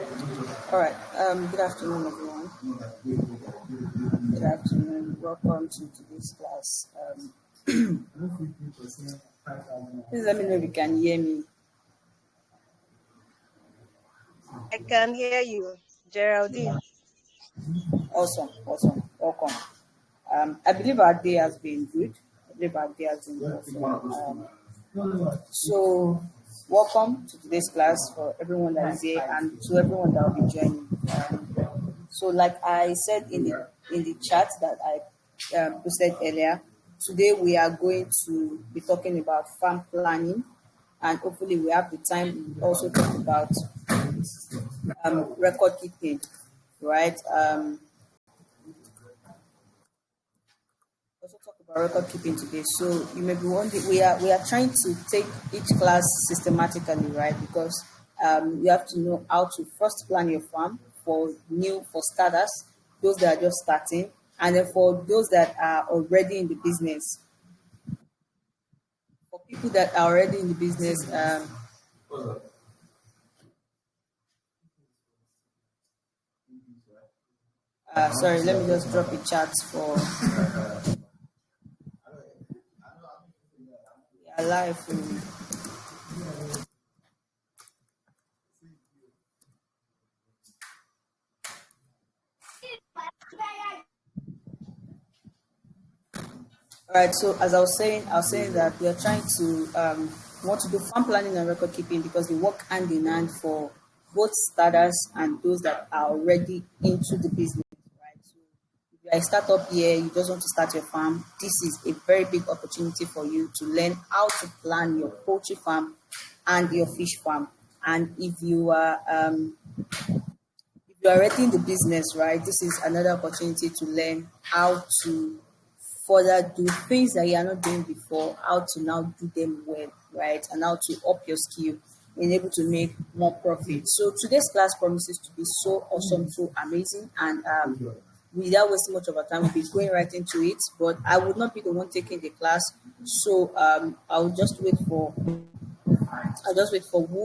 All right. Good afternoon, everyone. Good afternoon. Welcome to today's class. Please let me know if you can hear me. I can hear you, Geraldine. Awesome. Awesome. Welcome. I believe our day has been good. I believe our day has been awesome. So, welcome to today's class for everyone that is here and to everyone that will be joining. So, like I said in the chat that I posted earlier, today we are going to be talking about farm planning, and hopefully we have the time to also talk about record keeping, right? Also talk about record keeping today. So you may be wondering, we are trying to take each class systematically, right? Because you have to know how to first plan your farm for starters, those that are just starting, and then for those that are already in the business. For people that are already in the business, sorry, let me just drop a chat for live. All right. So as I was saying that we are trying to want to do farm planning and record keeping because they work hand in hand for both starters and those that are already into the business. Right. So if you are a startup here, you just want to start your farm. This is a very big opportunity for you to learn how to plan your poultry farm and your fish farm. And if you're already in the business, right, this is another opportunity to learn how to further do things that you are not doing before, how to now do them well, right? And how to up your skill and able to make more profit. So today's class promises to be so awesome, so amazing, and without wasting much of our time, we'll be going right into it. But I would not be the one taking the class, so I'll just wait for who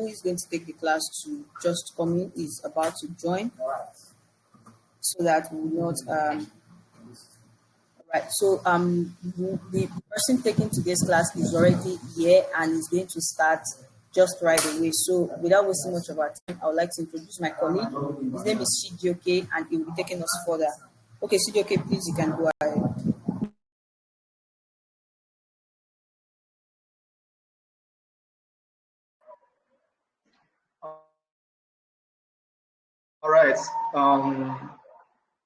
is going to take the class to just come in. Is about to join, so that we will not right. So the person taking today's class is already here and is going to start just right away. So without wasting much of our time, I would like to introduce my colleague. His name is Chidioke, and he will be taking us further. Okay, Chidioke, please you can go ahead. All right.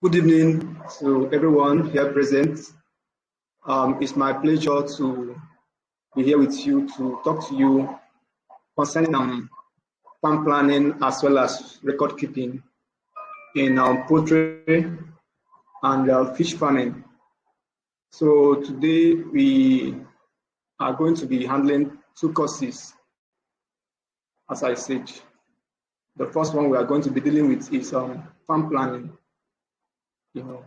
Good evening to everyone here present. It's my pleasure to be here with you to talk to you concerning farm planning as well as record keeping in poultry and fish farming. So today we are going to be handling two courses, as I said. The first one we are going to be dealing with is farm planning. You know,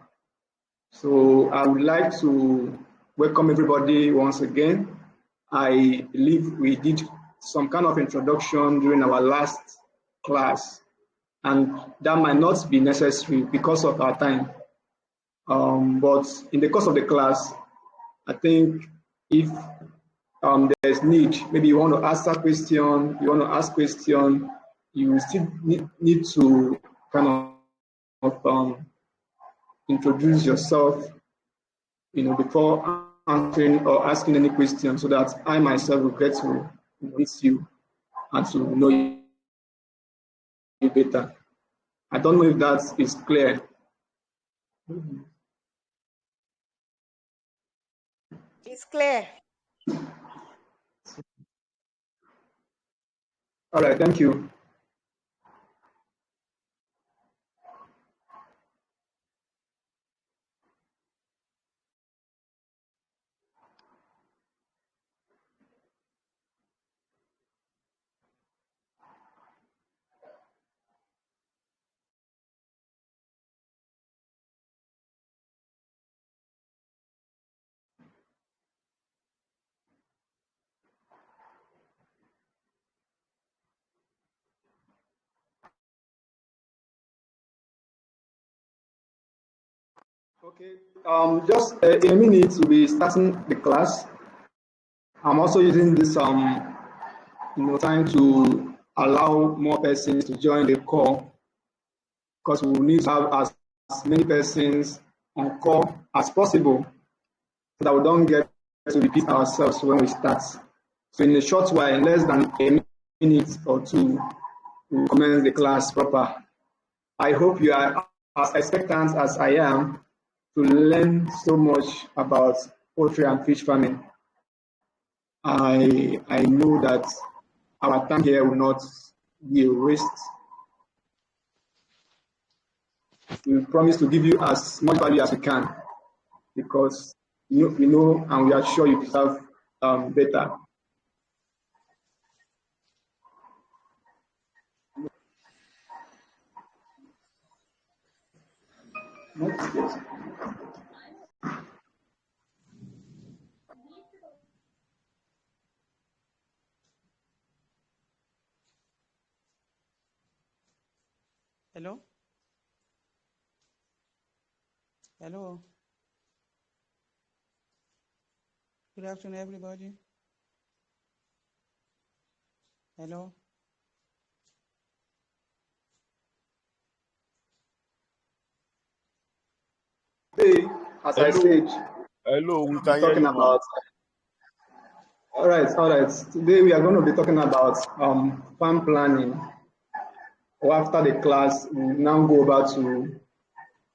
so I would like to welcome everybody once again. I believe we did some kind of introduction during our last class, and that might not be necessary because of our time. But in the course of the class, I think if there's need, maybe you want to answer question, you want to ask question, you still need to kind of introduce yourself, before answering or asking any question, so that I myself will get to meet you and to know you better. I don't know if that is clear. It's clear. All right, thank you. Okay. Just in a minute, we'll be starting the class. I'm also using this time to allow more persons to join the call because we will need to have as many persons on call as possible so that we don't get to repeat ourselves when we start. So in a short while, in less than a minute or two, we'll commence the class proper. I hope you are as expectant as I am to learn so much about poultry and fish farming. I know that our time here will not be a waste. We promise to give you as much value as we can because we know and we are sure you deserve better. Hello? Hello? Good afternoon, everybody. Hello? Today, as I Hello, said, hello, we we're can hear talking you now. about. All right, all right. Today we are going to be talking about farm planning. Or after the class, we'll now go over to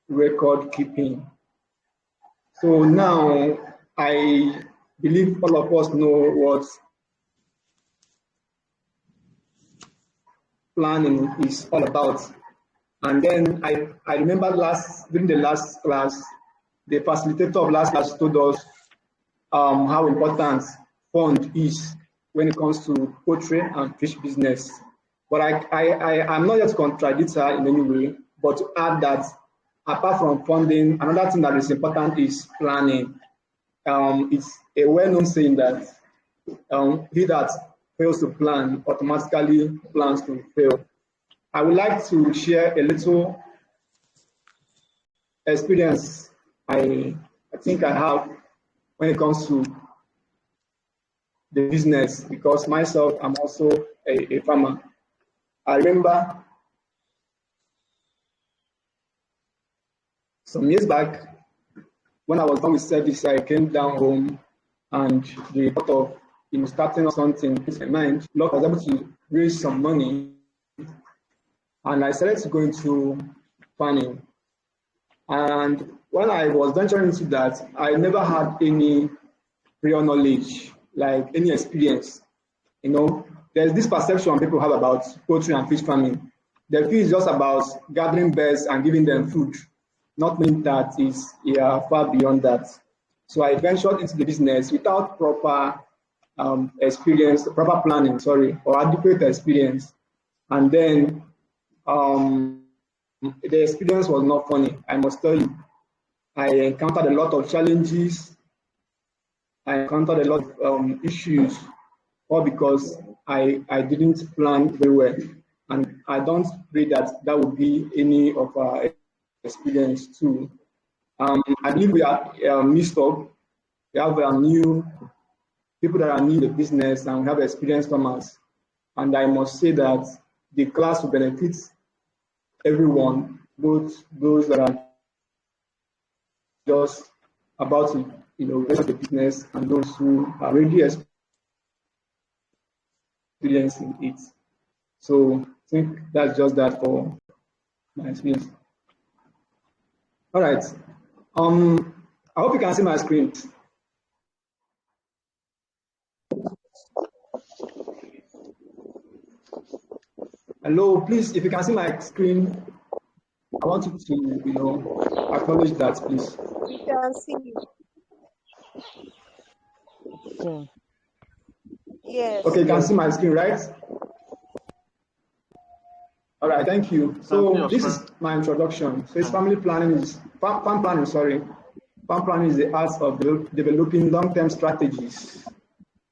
record keeping. So now I believe all of us know what planning is all about. And then I remember during the last class, the facilitator of last class told us how important fund is when it comes to poultry and fish business. But I'm not yet to contradict her in any way, but to add that apart from funding, another thing that is important is planning. It's a well-known saying that he that fails to plan automatically plans to fail. I would like to share a little experience I think I have when it comes to the business because myself, I'm also a farmer. I remember some years back when I was done with service, I came down home and the thought of starting something in my mind. Lord, I was able to raise some money and I started to go into farming. And when I was venturing into that, I never had any prior knowledge, like any experience. There's this perception people have about poultry and fish farming. They feel it's just about gathering birds and giving them food, not meaning that is far beyond that. So I ventured into the business without proper experience, proper planning, sorry, or adequate experience. And then the experience was not funny, I must tell you. I encountered a lot of challenges. I encountered a lot of issues, all because I didn't plan very well. And I don't pray that that would be any of our experience too. I believe we are mixed up. We have new people that are new in the business and we have experienced farmers. And I must say that the class will benefit everyone, both those that are just about to get the business and those who are already experienced in it. So I think that's just that for my experience. All right. I hope you can see my screen. Hello, please, if you can see my screen, I want you to, acknowledge that, please. We can see you. Okay. Yes. Okay, you can see my screen, right? All right, thank you. So this is my introduction. So it's farm planning, sorry. Farm planning is the art of developing long-term strategies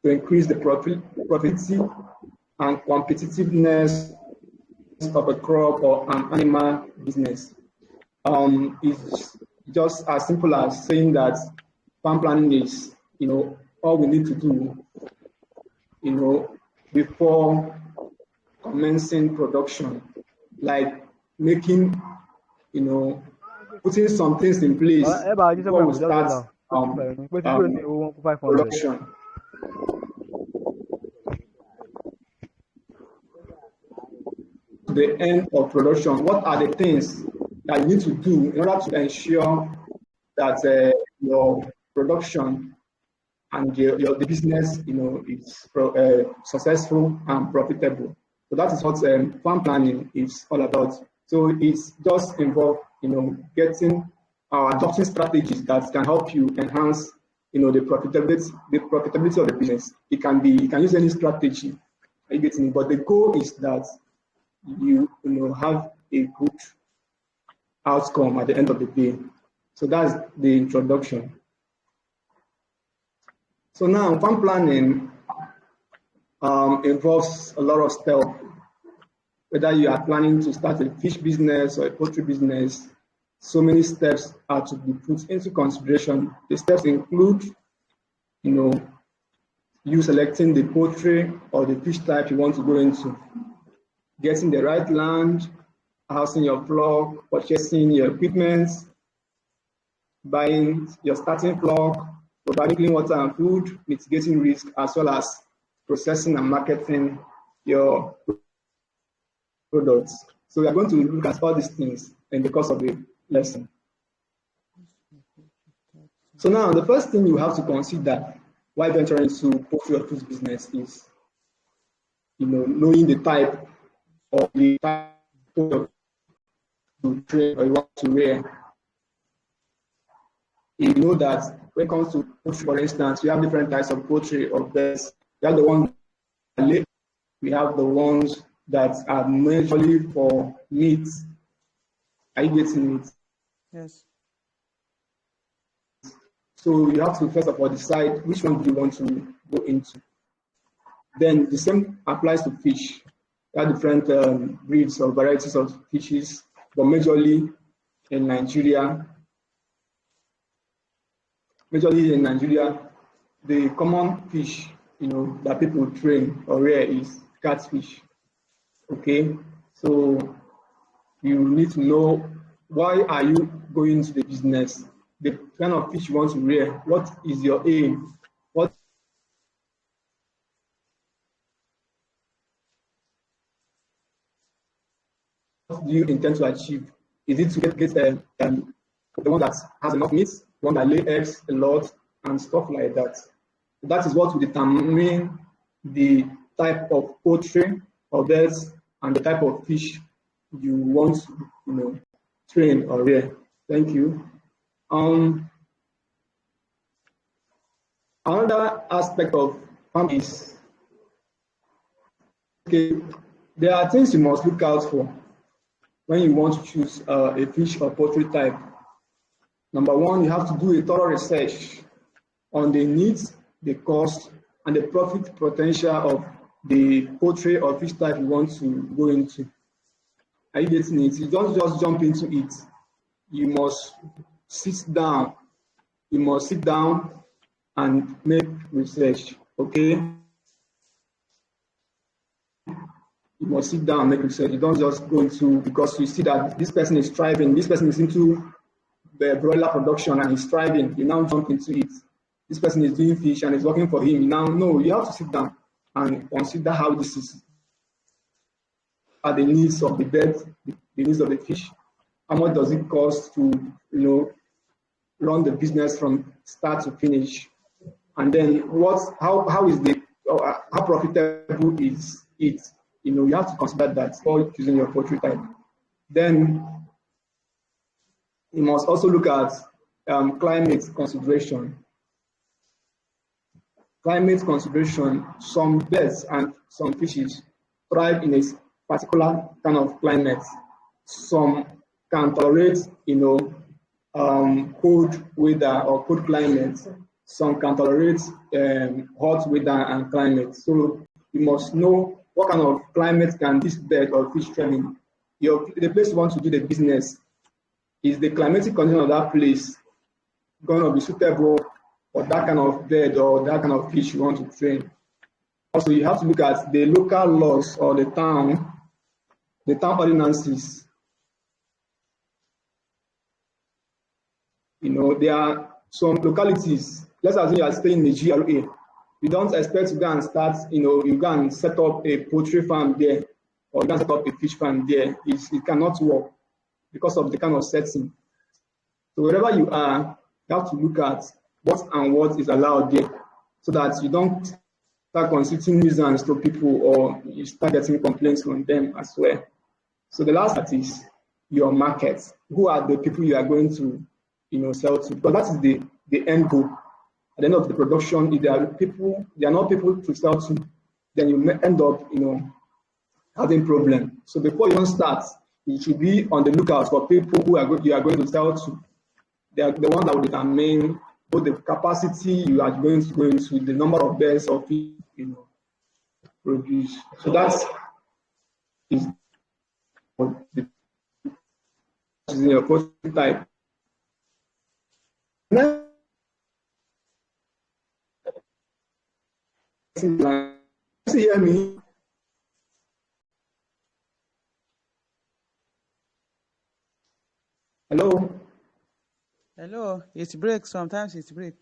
to increase the profitability and competitiveness of a crop or an animal business. It's just as simple as saying that farm planning is, all we need to do, before commencing production, like making, putting some things in place ẹ bá jí before sọ́kùnrin we kò just start now ó ti bẹ̀rẹ̀ ní pé tí ló ní um, owó wọn kó 500. production. To the end of production, what are the things that you need to do in order to ensure that your production and the business, is successful and profitable? So that is what farm planning is all about. So it's just involve, getting adopting strategies that can help you enhance, the profitability of the business. You can use any strategy, but the goal is that you have a good outcome at the end of the day. So that's the introduction. So now farm planning involves a lot of stuff. Whether you are planning to start a fish business or a poultry business, so many steps are to be put into consideration. The steps include, you selecting the poultry or the fish type you want to go into, getting the right land, housing your flock, purchasing your equipment, buying your starting flock, providing clean water and food, mitigating risk, as well as processing and marketing your products. So we are going to look at all these things in the course of the lesson. So now the first thing you have to consider while venturing into poultry or fish business is, knowing the type of the type of to train or you want to rear. You know that when it comes to poultry, for instance, we have different types of poultry or birds. We have the ones that lay, we have the ones that are majorly for meat. Are you getting it? Yes. So you have to first of all decide which one do you want to go into. Then the same applies to fish. There are different breeds or varieties of fishes, but majorly in Nigeria, the common fish, that people train or rear is catfish. Okay, so you need to know why are you going into the business, the kind of fish you want to rear, what is your aim, what do you intend to achieve? Is it to get the one that has enough meat, one that lay eggs a lot, and stuff like that? That is what will determine the type of poultry or birds and the type of fish you want to, train or rear. Thank you. Another aspect of farming is, okay, there are things you must look out for when you want to choose a fish or poultry type. Number one, you have to do a thorough research on the needs, the cost, and the profit potential of the poultry or fish type you want to go into. Are you getting it? You don't just jump into it. You must sit down. You must sit down and make research, okay? You must sit down and make research. You don't just go into, because you see that this person is thriving, this person is into the broiler production and he's thriving, you now jump into it. This person is doing fish and it's working for him. You now, no, you have to sit down and consider how this is, are the needs of the bird, the needs of the fish, how much does it cost to, run the business from start to finish, and then how is the how profitable is it? You have to consider that before choosing your poultry type. Then you must also look at climate consideration. Climate consideration, some birds and some fishes thrive in a particular kind of climate. Some can tolerate, cold weather or cold climate. Some can tolerate hot weather and climate. So you must know what kind of climate can this bird or fish thrive in. The place you want to do the business, is the climatic condition of that place going to be suitable for that kind of bird or that kind of fish you want to train. Also, you have to look at the local laws or the town ordinances. There are some localities. Let's assume you are staying in a GRA. You don't expect to go and start, you go and set up a poultry farm there, or you can set up a fish farm there. It cannot work because of the kind of setting. So wherever you are, you have to look at what is allowed there, so that you don't start constituting nuisance to people or you start getting complaints from them as well. So the last part is your market. Who are the people you are going to sell to? Because that is the end goal. At the end of the production, if there are not people to sell to, then you may end up having problem. So before you don't start, you should be on the lookout for people you are going to sell to. They are the one that will determine both the capacity you are going to go into, the number of birds of fish produce. So that's the prototype. You hear me? Hello? Hello, it's break. Sometimes it's break.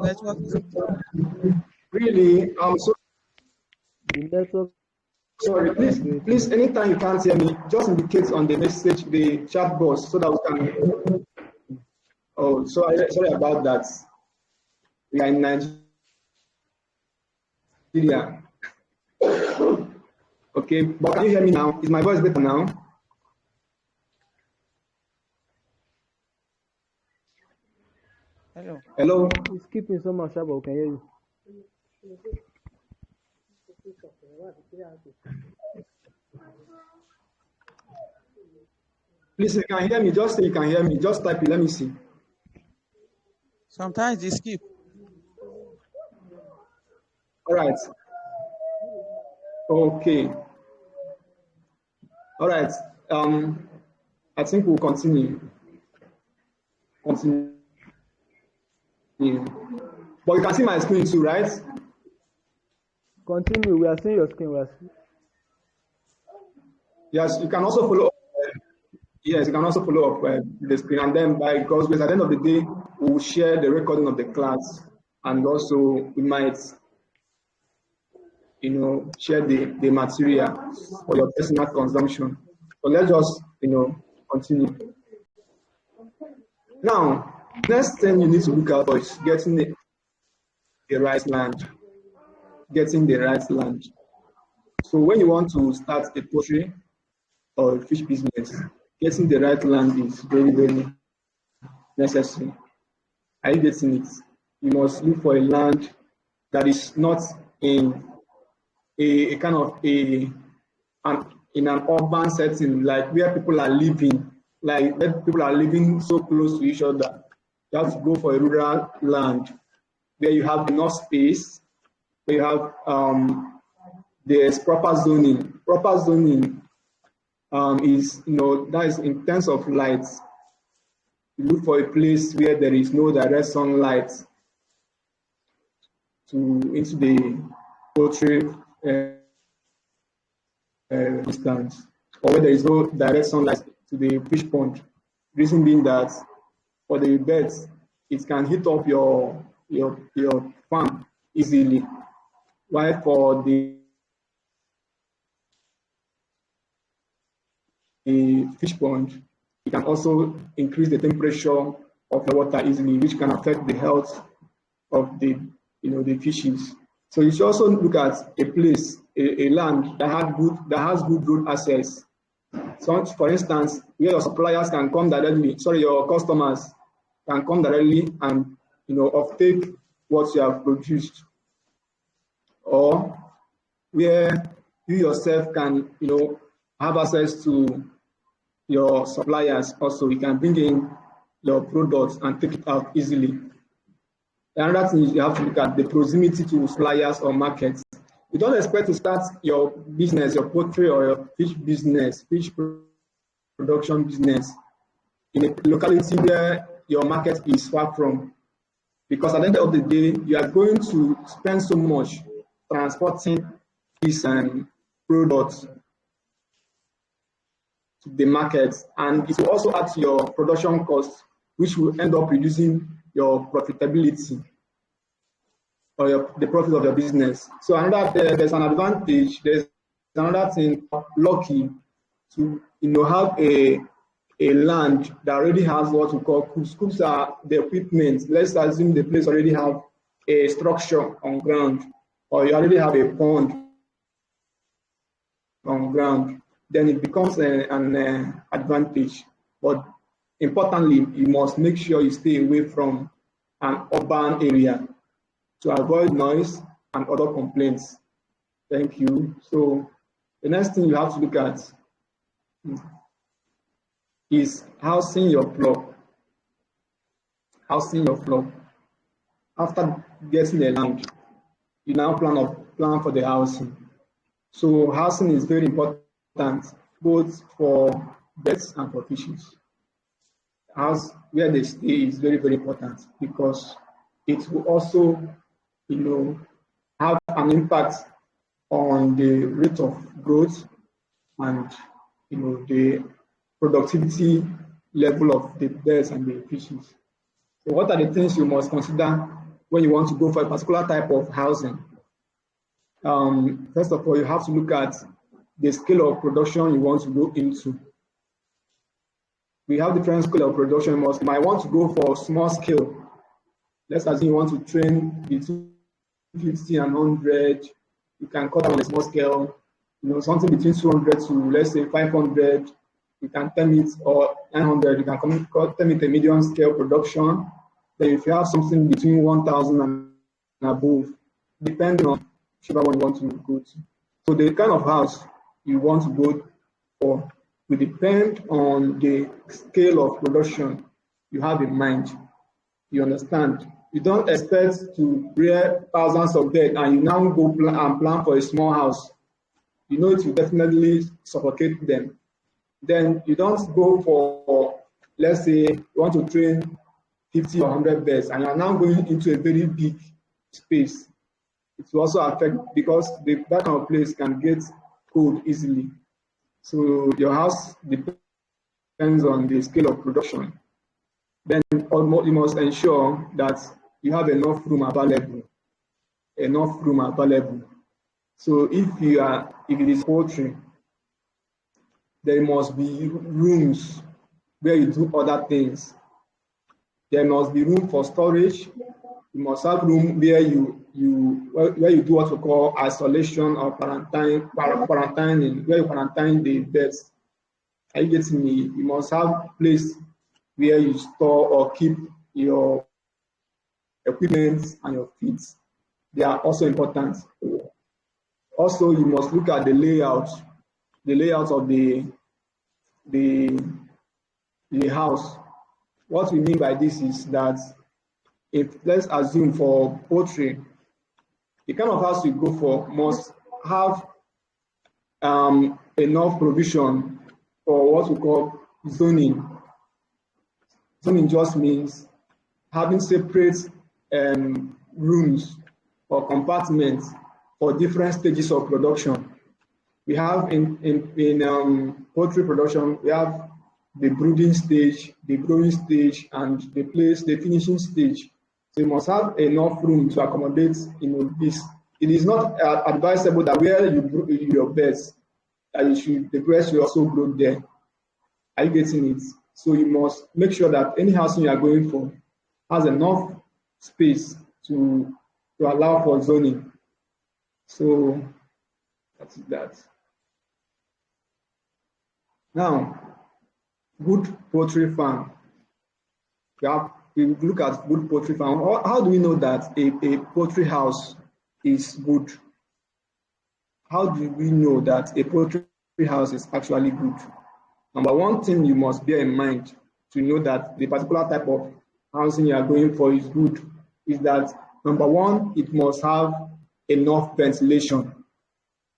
Network is Really? The network Sorry, please, anytime you can't hear me, just indicate on the message, the chat box, so that we can. Oh, sorry about that. We are in Nigeria. Okay, but can you hear me now? Is my voice better now? hello. Hello? is keeping so much sharp, but we can hear you. Please, if you can hear me, just say you can hear me. Just type it, let me see. Sometimes it skip. All right. Okay. All right. I think we'll continue. Continue. But you can see my screen too, right? Continue. We are seeing your screen. Yes, you can also follow up. Yes, you can also follow up the screen, and then because at the end of the day, we will share the recording of the class, and also we might, share the material for your personal consumption. So let's just, continue. Now, next thing you need to look out for is getting the right land. Getting the right land. So when you want to start a poultry or a fish business, getting the right land is very, very necessary. Are you getting it? You must look for a land that is not in a kind of in an urban setting, like where people are living, so close to each other. You have to go for a rural land where you have enough space, where you have there's proper zoning. Proper zoning is, that is in terms of light. You look for a place where there is no direct sunlight into the poultry instance, or where there is no direct sunlight to the fish pond. Reason being that for the birds, it can heat up your farm easily, while for the fish pond, it can also increase the temperature of the water easily, which can affect the health of the fishes. So you should also look at a place, a land that has good road access. So, for instance, where your suppliers can come directly, your customers can come directly and offtake what you have produced, or where you yourself can have access to your suppliers. Also, you can bring in your products and take it out easily. Another thing is you have to look at the proximity to suppliers or markets. You don't expect to start your business, your poultry or your fish business, fish production business, in a locality where your market is far from. Because at the end of the day, you are going to spend so much transporting these products to the market, and it will also add to your production costs, which will end up reducing your profitability or the profit of your business. So there's an advantage. There's another thing, lucky to have a land that already has what we call coops. Coops are the equipment. Let's assume the place already have a structure on ground, or you already have a pond on ground. Then it becomes an advantage. But importantly, you must make sure you stay away from an urban area to avoid noise and other complaints. Thank you. So the next thing you have to look at is housing your floor. Housing your floor. After getting the land, you now plan for the housing. So housing is very important both for birds and for fishes. House where they stay is very, very important because it will also, have an impact on the rate of growth and the productivity level of the birds and the fishes. So what are the things you must consider when you want to go for a particular type of housing? First of all, you have to look at the scale of production you want to go into. We have different scale of production. You might want to go for small scale. Let's assume you want to train between 50 and 100. You can cut on a small scale, something between 200 to let's say 500. You can term it, or 900. You can term it a medium scale production. Then if you have something between 1,000 and above, depending on whichever one you want to go to. So the kind of house you want to go for will depend on the scale of production you have in mind. You understand? You don't expect to rear thousands of birds and you now go plan for a small house. It will definitely suffocate them. Then you don't go for, let's say, you want to train 50 or 100 birds and you are now going into a very big space. It will also affect because that kind of place can get cold easily. So your house depends on the scale of production. Then you must ensure that you have enough room available. So if it is poultry, there must be rooms where you do other things. There must be room for storage. You must have room where you do what we call isolation or quarantining, where you quarantine the birds. Are you getting me? You must have place where you store or keep your equipment and your feed. They are also important. Also, you must look at the layout of the house. What we mean by this is that if let's assume for poultry, the kind of house you go for must have enough provision for what we call zoning. Zoning just means having separate rooms or compartments for different stages of production. We have in poultry production, we have the brooding stage, the growing stage, and the finishing stage. So you must have enough room to accommodate this. It is not advisable that where you grow your birds, the birds should also grow there. Are you getting it? So you must make sure that any housing you are going for has enough space to allow for zoning. So that's that. Now, good poultry farm. We look at good poultry farm. How do we know that a poultry house is good? How do we know that a poultry house is actually good? Number one thing you must bear in mind to know that the particular type of housing you are going for is good is that, number one, it must have enough ventilation,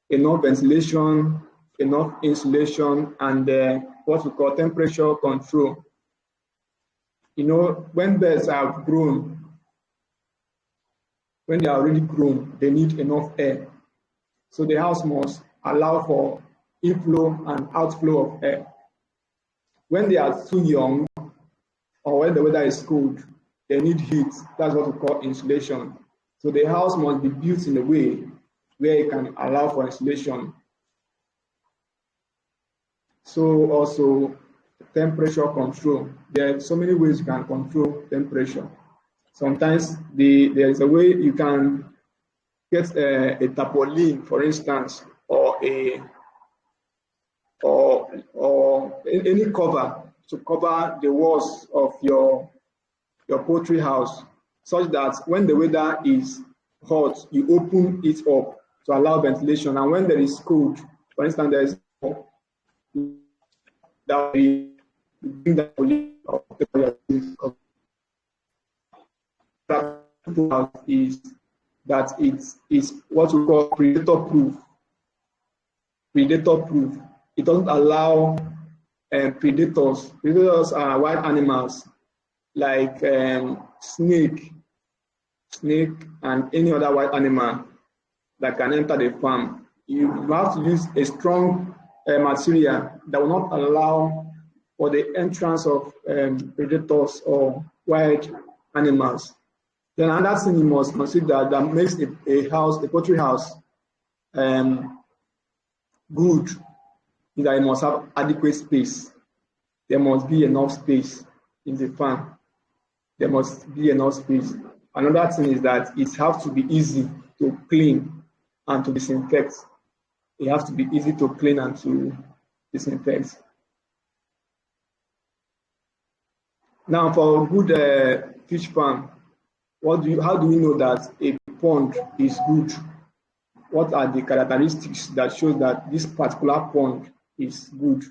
enough insulation, and what we call temperature control. When birds have grown, when they are already grown, they need enough air. So the house must allow for inflow and outflow of air. When they are too young or when the weather is cold, they need heat. That's what we call insulation. So the house must be built in a way where it can allow for insulation. So also temperature control. There are so many ways you can control temperature. Sometimes there is a way you can get a tarpaulin, for instance, or any cover to cover the walls of your poultry house, such that when the weather is hot, you open it up to allow ventilation, and when there is cold, for instance, there is that we bring the is that it is what we call predator proof. Predator proof. It doesn't allow predators. Predators are wild animals like snake, and any other wild animal that can enter the farm. You have to use a strong material that will not allow for the entrance of predators or wild animals. Then another thing you must consider that makes a poultry house good is that it must have adequate space. There must be enough space in the farm. There must be enough space. Another thing is that it has to be easy to clean and to disinfect. It has to be easy to clean and to disinfect. Now, for a good fish farm, how do we know that a pond is good? What are the characteristics that shows that this particular pond is good?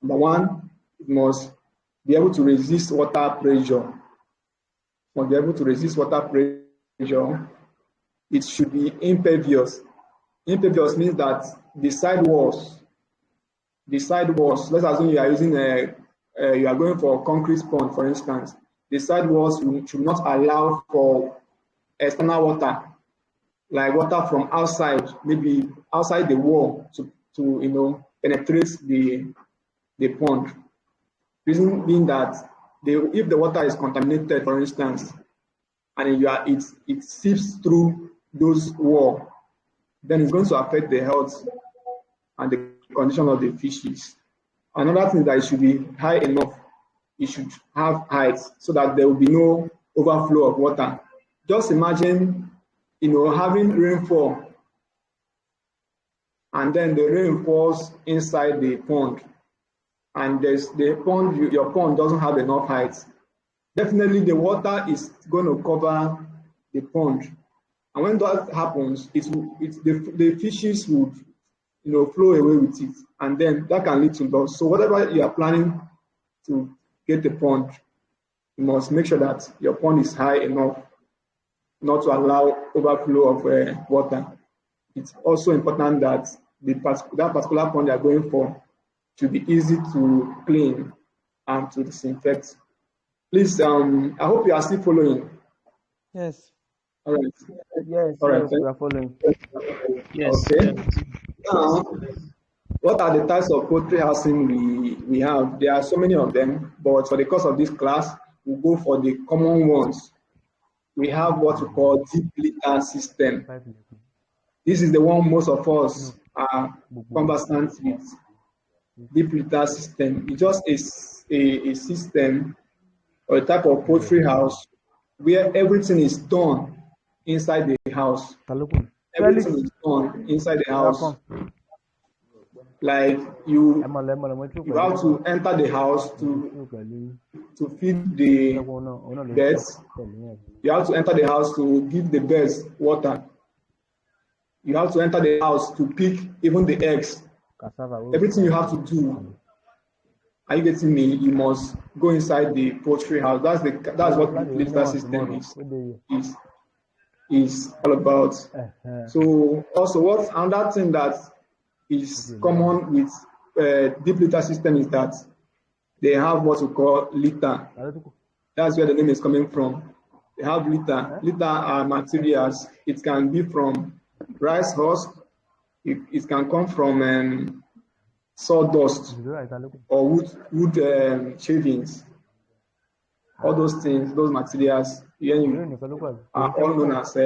Number one, it must be able to resist water pressure. It must be able to resist water pressure. It should be impervious. Impervious means that the side walls, let's assume you are using you are going for a concrete pond, for instance. The side walls should not allow for external water, like water from outside, maybe outside the wall, to penetrate the pond. Reason being that if the water is contaminated, for instance, and it seeps through those walls, then it's going to affect the health and the condition of the fishes. Another thing is that it should be high enough. It should have height so that there will be no overflow of water. Just imagine, having rainfall, and then the rain falls inside the pond, and your pond doesn't have enough height. Definitely, the water is going to cover the pond, and when that happens, the fishes would flow away with it, and then that can lead to loss. So whatever you are planning to get the pond, you must make sure that your pond is high enough not to allow overflow of water. It's also important that that particular pond you are going for should be easy to clean and to disinfect. Please, I hope you are still following. Yes. All right. Yes, All right. yes, we are following. Yes. Okay. Now, what are the types of poultry housing we have? There are so many of them, but for the course of this class, we'll go for the common ones. We have what we call deep litter system. This is the one most of us are conversant with. Deep litter system. It's just a system or a type of poultry house where everything is done inside the house. Felix, Everything is done inside the house. welcome. Like you have to enter the house to feed the birds. You have to enter the house to give the birds water. You have to enter the house to pick even the eggs. Everything you have to do. Are you getting me? You must go inside the poultry house. That's what the litter system is all about. So also, what's another thing that is common with deep litter system is that they have what we call litter. That's where the name is coming from. They have litter. Litter are materials. It can be from rice husk. It can come from sawdust or wood shavings. All those things, those materials, are all known as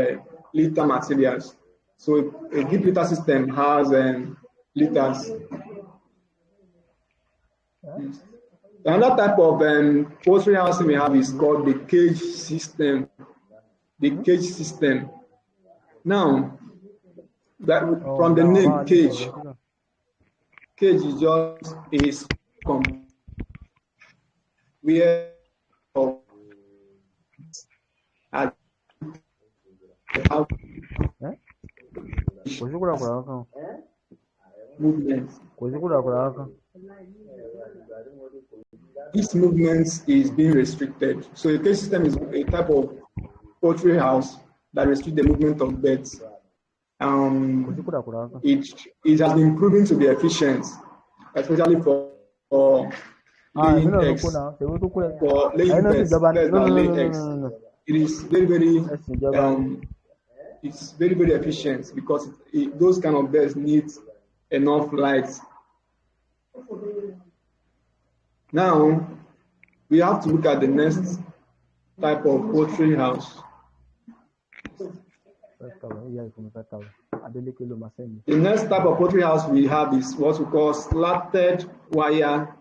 litter materials. So a deep litter system has litters. Yes. Another type of poultry housing we have is called the cage system. The cage system. Now, that from the name cage, cage is just a where of movement. This movement is being restricted. So a cage system is a type of poultry house that restricts the movement of birds. It has been proven to be efficient, especially for laying eggs. For laying birds that lay eggs, it is it's very, very efficient because those kind of birds need enough light. Now, we have to look at the next type of poultry house. The next type of poultry house we have is what we call slatted wire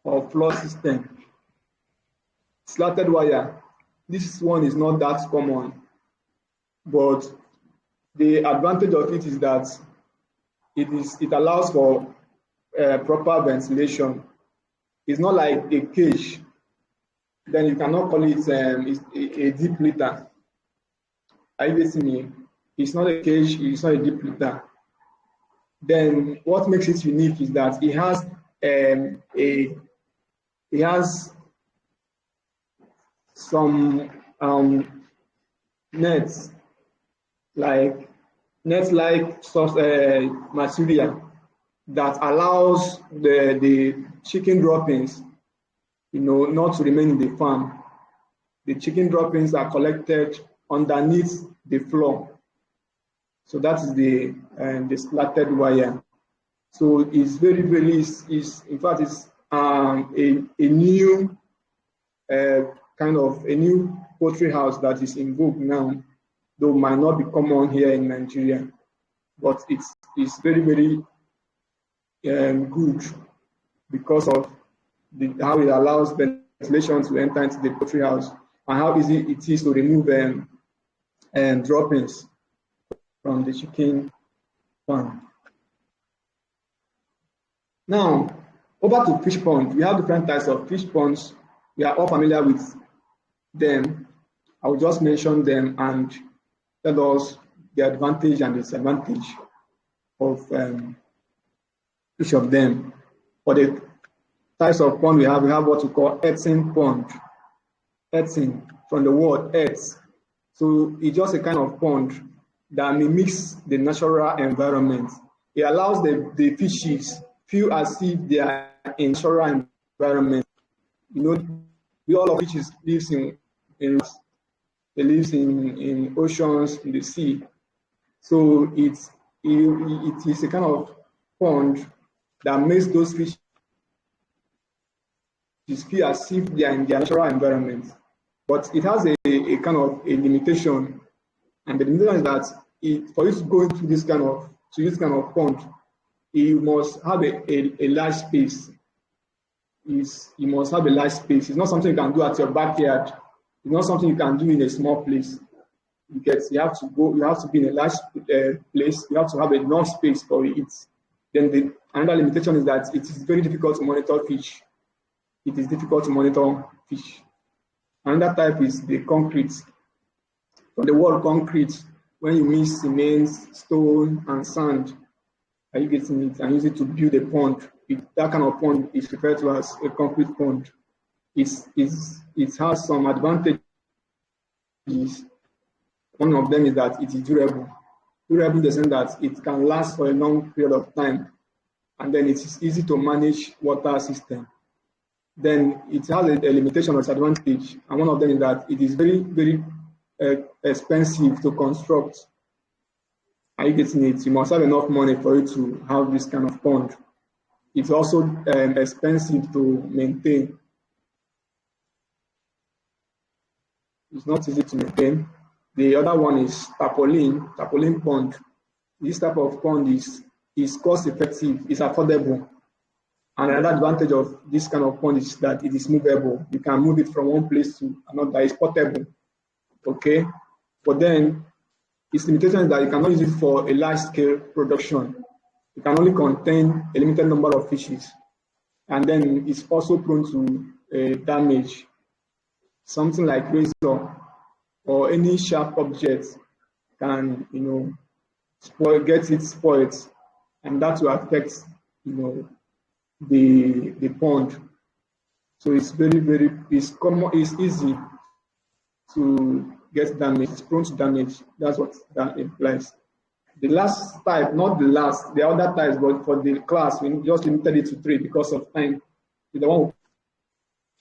or floor system. Slatted wire. This one is not that common, but the advantage of it is that it allows for proper ventilation. It's not like a cage. Then you cannot call it a deep litter. Are you getting me? It's not a cage, it's not a deep litter. Then what makes it unique is that it has some nets like material that allows the chicken droppings, not to remain in the farm. The chicken droppings are collected underneath the floor. So that is the slatted wire. So it's very, very, in fact, it's a new kind of a new poultry house that is in vogue now, though might not be common here in Nigeria, but it's very, very good because of how it allows ventilation to enter into the poultry house and how easy it is to remove droppings from the chicken farm. Now, over to fish pond. We have different types of fish ponds. We are all familiar with them. I will just mention them and tell us the advantage and disadvantage of each of them. For the types of pond we have what we call earthen pond. Earthen, from the word earth. So it's just a kind of pond that mimics the natural environment. It allows the fishes feel as if they are in natural environment. All of fishes lives in oceans, in the sea. So it is a kind of pond that makes those fishes feel as if they are in their natural environment. But it has a kind of a limitation, and the limitation is that for you to go into this kind of pond, you must have a large space. You must have a large space. It's not something you can do at your backyard. It's not something you can do in a small place. Because you have to be in a large place. You have to have enough space for it. Then another limitation is that it is very difficult to monitor fish. It is difficult to monitor fish. Another type is the concrete. From the word concrete, when you mix cement, stone, and sand, are you getting it? And use it to build a pond. That kind of pond is referred to as a concrete pond. It has some advantages. One of them is that it is durable. Durable in the sense that it can last for a long period of time, and then it is easy to manage water system. then it has a limitation or disadvantage. And one of them is that it is very, very expensive to construct. Are you getting it? You must have enough money for you to have this kind of pond. It's also expensive to maintain. It's not easy to maintain. The other one is tarpaulin pond. This type of pond is cost effective, it's affordable. And another advantage of this kind of pond is that it is movable. You can move it from one place to another. It's portable. Okay? But then its limitation is that you cannot use it for a large scale production. It can only contain a limited number of fishes. And then it's also prone to damage. Something like razor or any sharp object can, get it spoiled, and that will affect, the pond. So it's it's easy to get damaged. It's prone to damage. That's what that implies. The last type, not the last, the other types, but for the class, we just limited it to 3 because of time. The one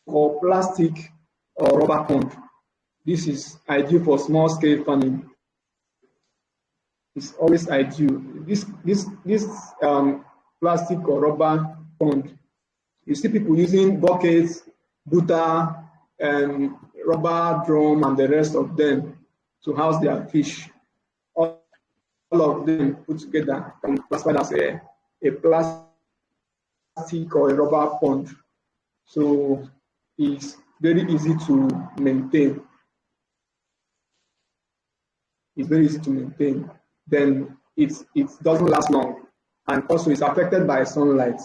we call plastic or rubber pond. This is ideal for small scale farming. It's always ideal. This plastic or rubber pond, you see people using buckets, butter, rubber drum, and the rest of them to house their fish. All of them put together and classified as a plastic or a rubber pond. So it's very easy to maintain. It's very easy to maintain. Then it doesn't last long, and also it's affected by sunlight.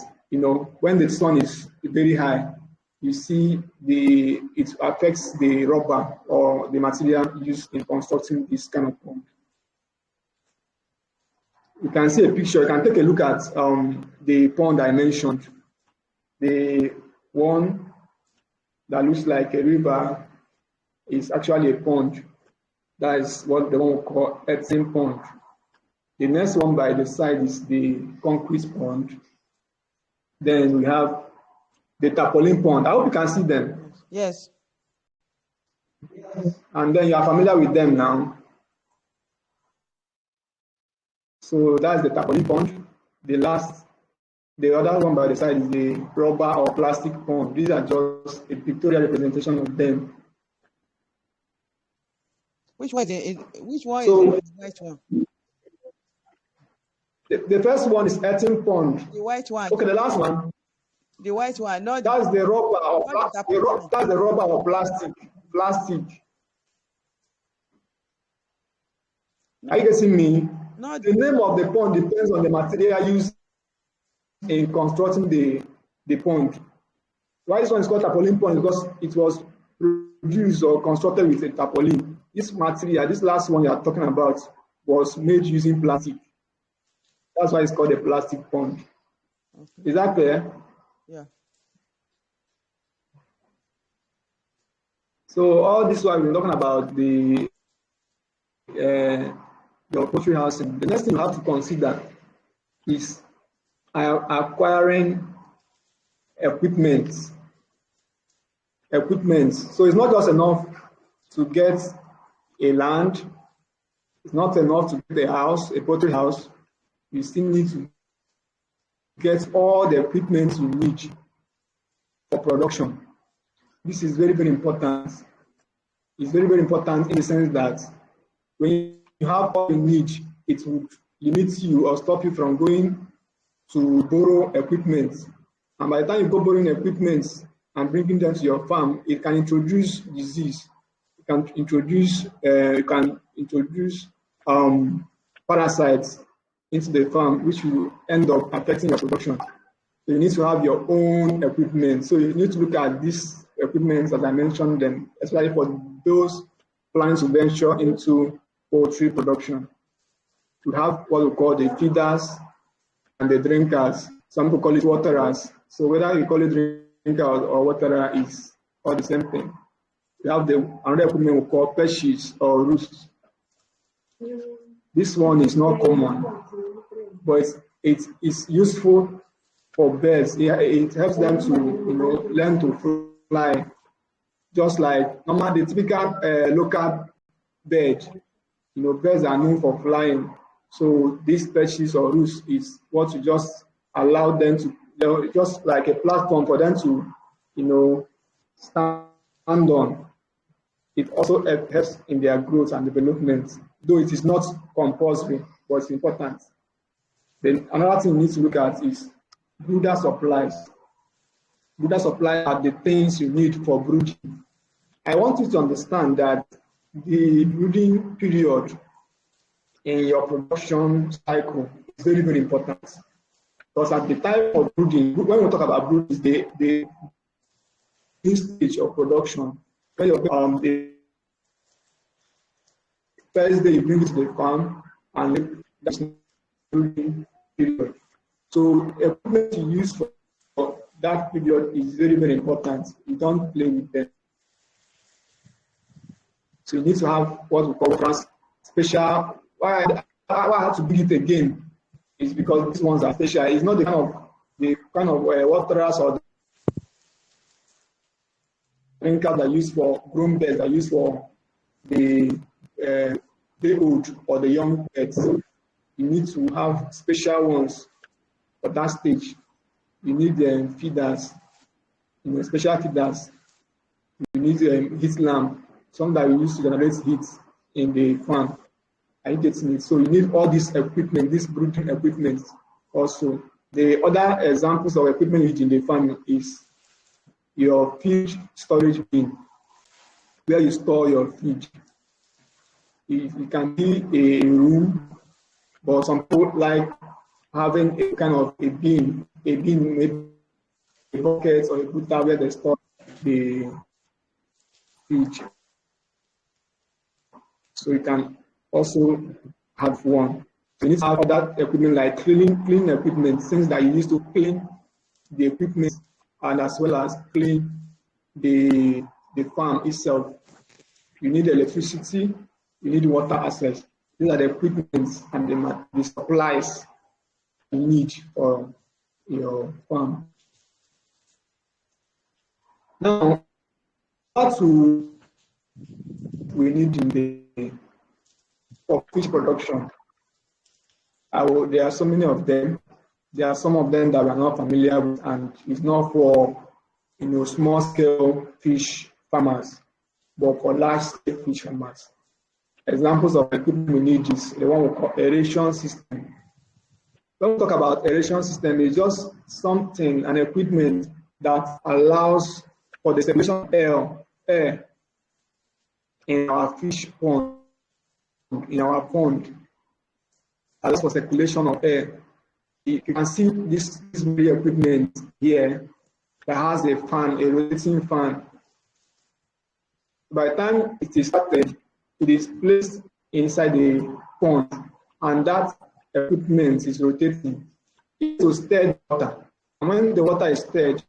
When the sun is very high, you see it affects the rubber or the material used in constructing this kind of pond. You can see a picture. You can take a look at the pond I mentioned. The one that looks like a river is actually a pond. That is what the one we call earthen pond. The next one by the side is the concrete pond. Then we have the tarpaulin pond. I hope you can see them. Yes. And then you are familiar with them now. So that's the tarpaulin pond. The other one by the side is the rubber or plastic pond. These are just a pictorial representation of them. Which one is So, the white one? The first one is earthen pond. The white one. Okay, the last one. The white one, not That's the rubber or that's the rubber or plastic. Are you getting me? not The name of the pond depends on the material used in constructing the pond. Why this one is called tarpaulin pond? Because it was produced or constructed with a tarpaulin. This material, this last one you are talking about, was made using plastic. That's why it's called a plastic pond. Okay. Is that clear? Yeah. So all this while we're talking about your poultry housing. The next thing you have to consider is acquiring equipment. So it's not just enough to get a land. It's not enough to get a house, a poultry house. You still need to get all the equipment you need for production. This is very, very important. It's very, very important in the sense that when you have all you need, it would limit you or stop you from going to borrow equipment. And by the time you go borrowing equipment and bringing them to your farm, it can introduce disease. It can introduce parasites into the farm, which will end up affecting your production. So you need to have your own equipment. So you need to look at these equipment as I mentioned them, especially for those planning to venture into poultry production. We have what we call the feeders and the drinkers. Some people call it waterers. So whether you call it drinker or waterer is all the same thing. We have another equipment we call perches or roosts. This one is not common, but it's useful for birds. It helps them to learn to fly, just like normal the typical local bird. Birds are known for flying. So this species or roost is what you just allow them to, just like a platform for them to, stand on. It also helps in their growth and development, though it is not compulsory, but it's important. Then another thing you need to look at is brooder supplies. Brooder supplies are the things you need for brooding. I want you to understand that the brooding period in your production cycle is very, very important. Because at the time of brooding, when we talk about brooding, is the stage of production. When the first day you bring it to the farm, and that's brooding period. So equipment you use for that period is very, very important. You don't play with them. So you need to have what we call special. Why I have to bring it again is because these ones are special. It's not the kind of waterers or the drinkers that are used for grown birds, that are used for the old or the young birds. You need to have special ones for that stage. You need feeders, special feeders. You need heat lamp, some that you use to generate heat in the farm. Are you getting it? So you need all this equipment, this brooding equipment also. The other examples of equipment used in the farm is your feed storage bin, where you store your feed. It can be a room, but some people like having a kind of a bin, maybe a bucket or a butter where they store the feed. So you can also have one. So you need to have other equipment like cleaning equipment, things that you use to clean the equipment and as well as clean the farm itself. You need electricity, you need water access. These are the equipment and the supplies you need for your farm. Now, what we need in for fish production? There are so many of them. There are some of them that we are not familiar with, and it's not for small scale fish farmers, but for large scale fish farmers. Examples of equipment we need is the one we call aeration system. When we talk about aeration system, it's just something, an equipment that allows for the circulation of air in our fish pond, in our pond, allows for circulation of air. You can see this very equipment here that has a fan, a rotating fan. By the time it is started, it is placed inside the pond, and that equipment is rotating. It will stir the water. And when the water is stirred,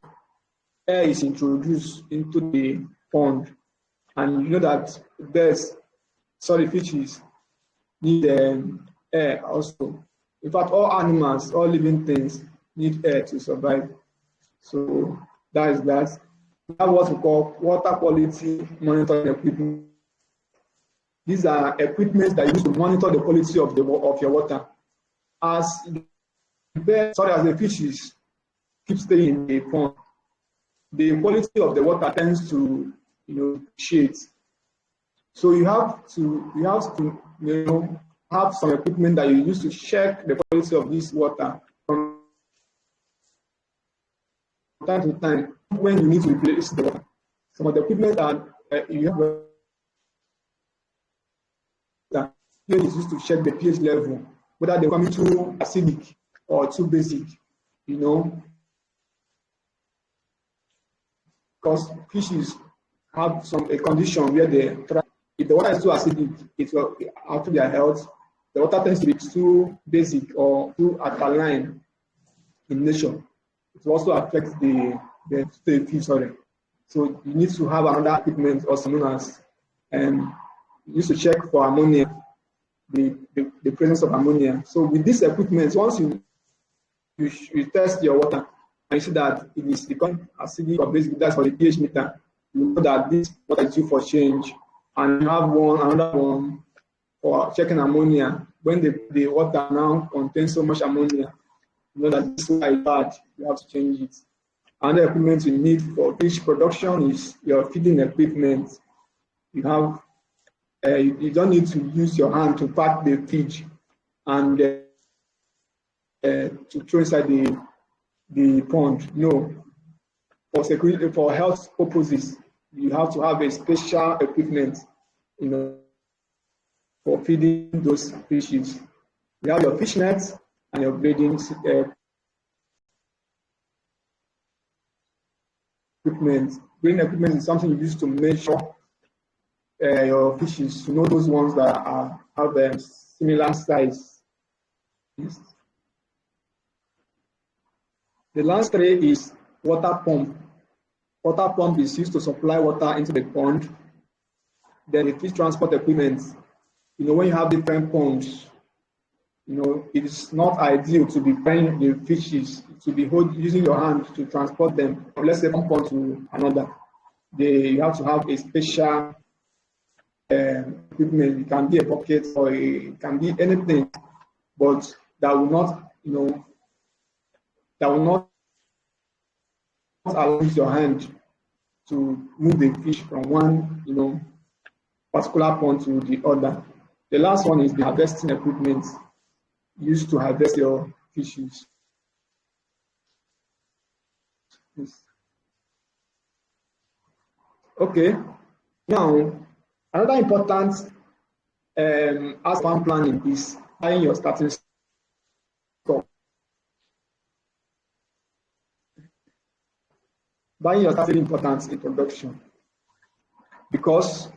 air is introduced into the pond. And you know that fishes need air also. In fact, all animals, all living things need air to survive. So that is that. We have what we call water quality monitoring equipment. These are equipment that you use to monitor the quality of your water. As the fishes keep staying in the pond, the quality of the water tends to shade. So you have to have some equipment that you use to check the quality of this water from time to time when you need to replace the water. Some of the equipment that you have that is used to check the pH level, whether they're coming too acidic or too basic, because fishes have a condition where if the water is too acidic, it will affect their health. The water tends to be too basic or too alkaline in nature. It will also affect the fish. Sorry. So you need to have another equipment also known as used to check for ammonia, the presence of ammonia. So with this equipment, once you test your water, and you see that it is becoming acidic or basic, that's for the pH meter. You know that this water is due for change, and you have another one for checking ammonia. When the water now contains so much ammonia, you know that this water is bad, you have to change it. Another equipment you need for fish production is your feeding equipment. You have you don't need to use your hand to pack the fish and to throw inside the pond. No, for security, for health purposes, you have to have a special equipment, you know, for feeding those fishes. You have your fish nets and your grading equipment. Grading equipment is something you use to measure your fishes. You know those ones that have a similar size. The last three is water pump. Water pump is used to supply water into the pond. Then the fish transport equipment. You know, when you have different ponds, you know, it is not ideal to be carrying the fishes, to be using your hand to transport them from, let's say, one pond to another. You have to have a special equipment. It can be a bucket or it can be anything, but that will not, you know, that will not allow your hand to move the fish from one, you know, particular pond to the other. The last one is the harvesting equipment used to harvest your fishes. Okay, now another important aspect of planning is buying your starting stock. Buying your stock is very important in production, because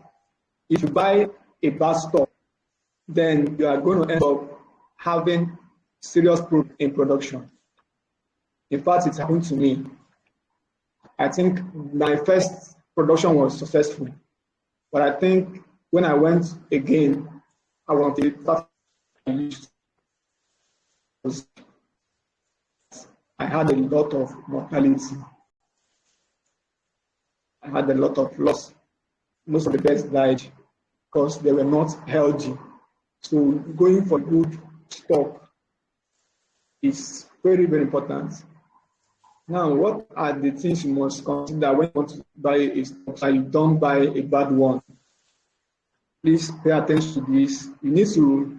if you buy a bad stock, then you are going to end up having serious problem in production. In fact, it happened to me. I think my first production was successful, but I think when I went again, I wanted that I had a lot of mortality. I had a lot of loss. Most of the birds died because they were not healthy. So going for good stock is very, very important. Now, what are the things you must consider when you want to buy a stock so you don't buy a bad one? Please pay attention to this. You need to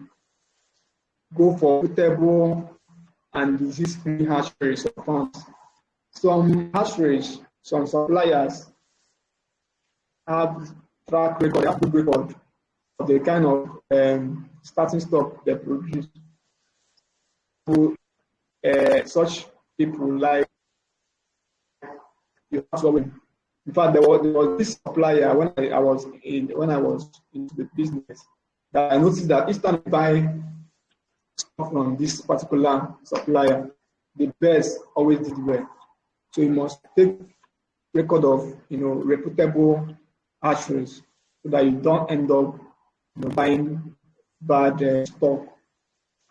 go for reputable and disease-free hatcheries or farms. Some hatcheries, some suppliers have track record, they have good record of the kind of starting stock they produce. So, such people like you have to win. In fact, there was this supplier when I was into the business that I noticed that each time I buy stuff from this particular supplier, the birds always did well. So you must take record of, you know, reputable hatcheries so that you don't end up, you know, buying bad stock.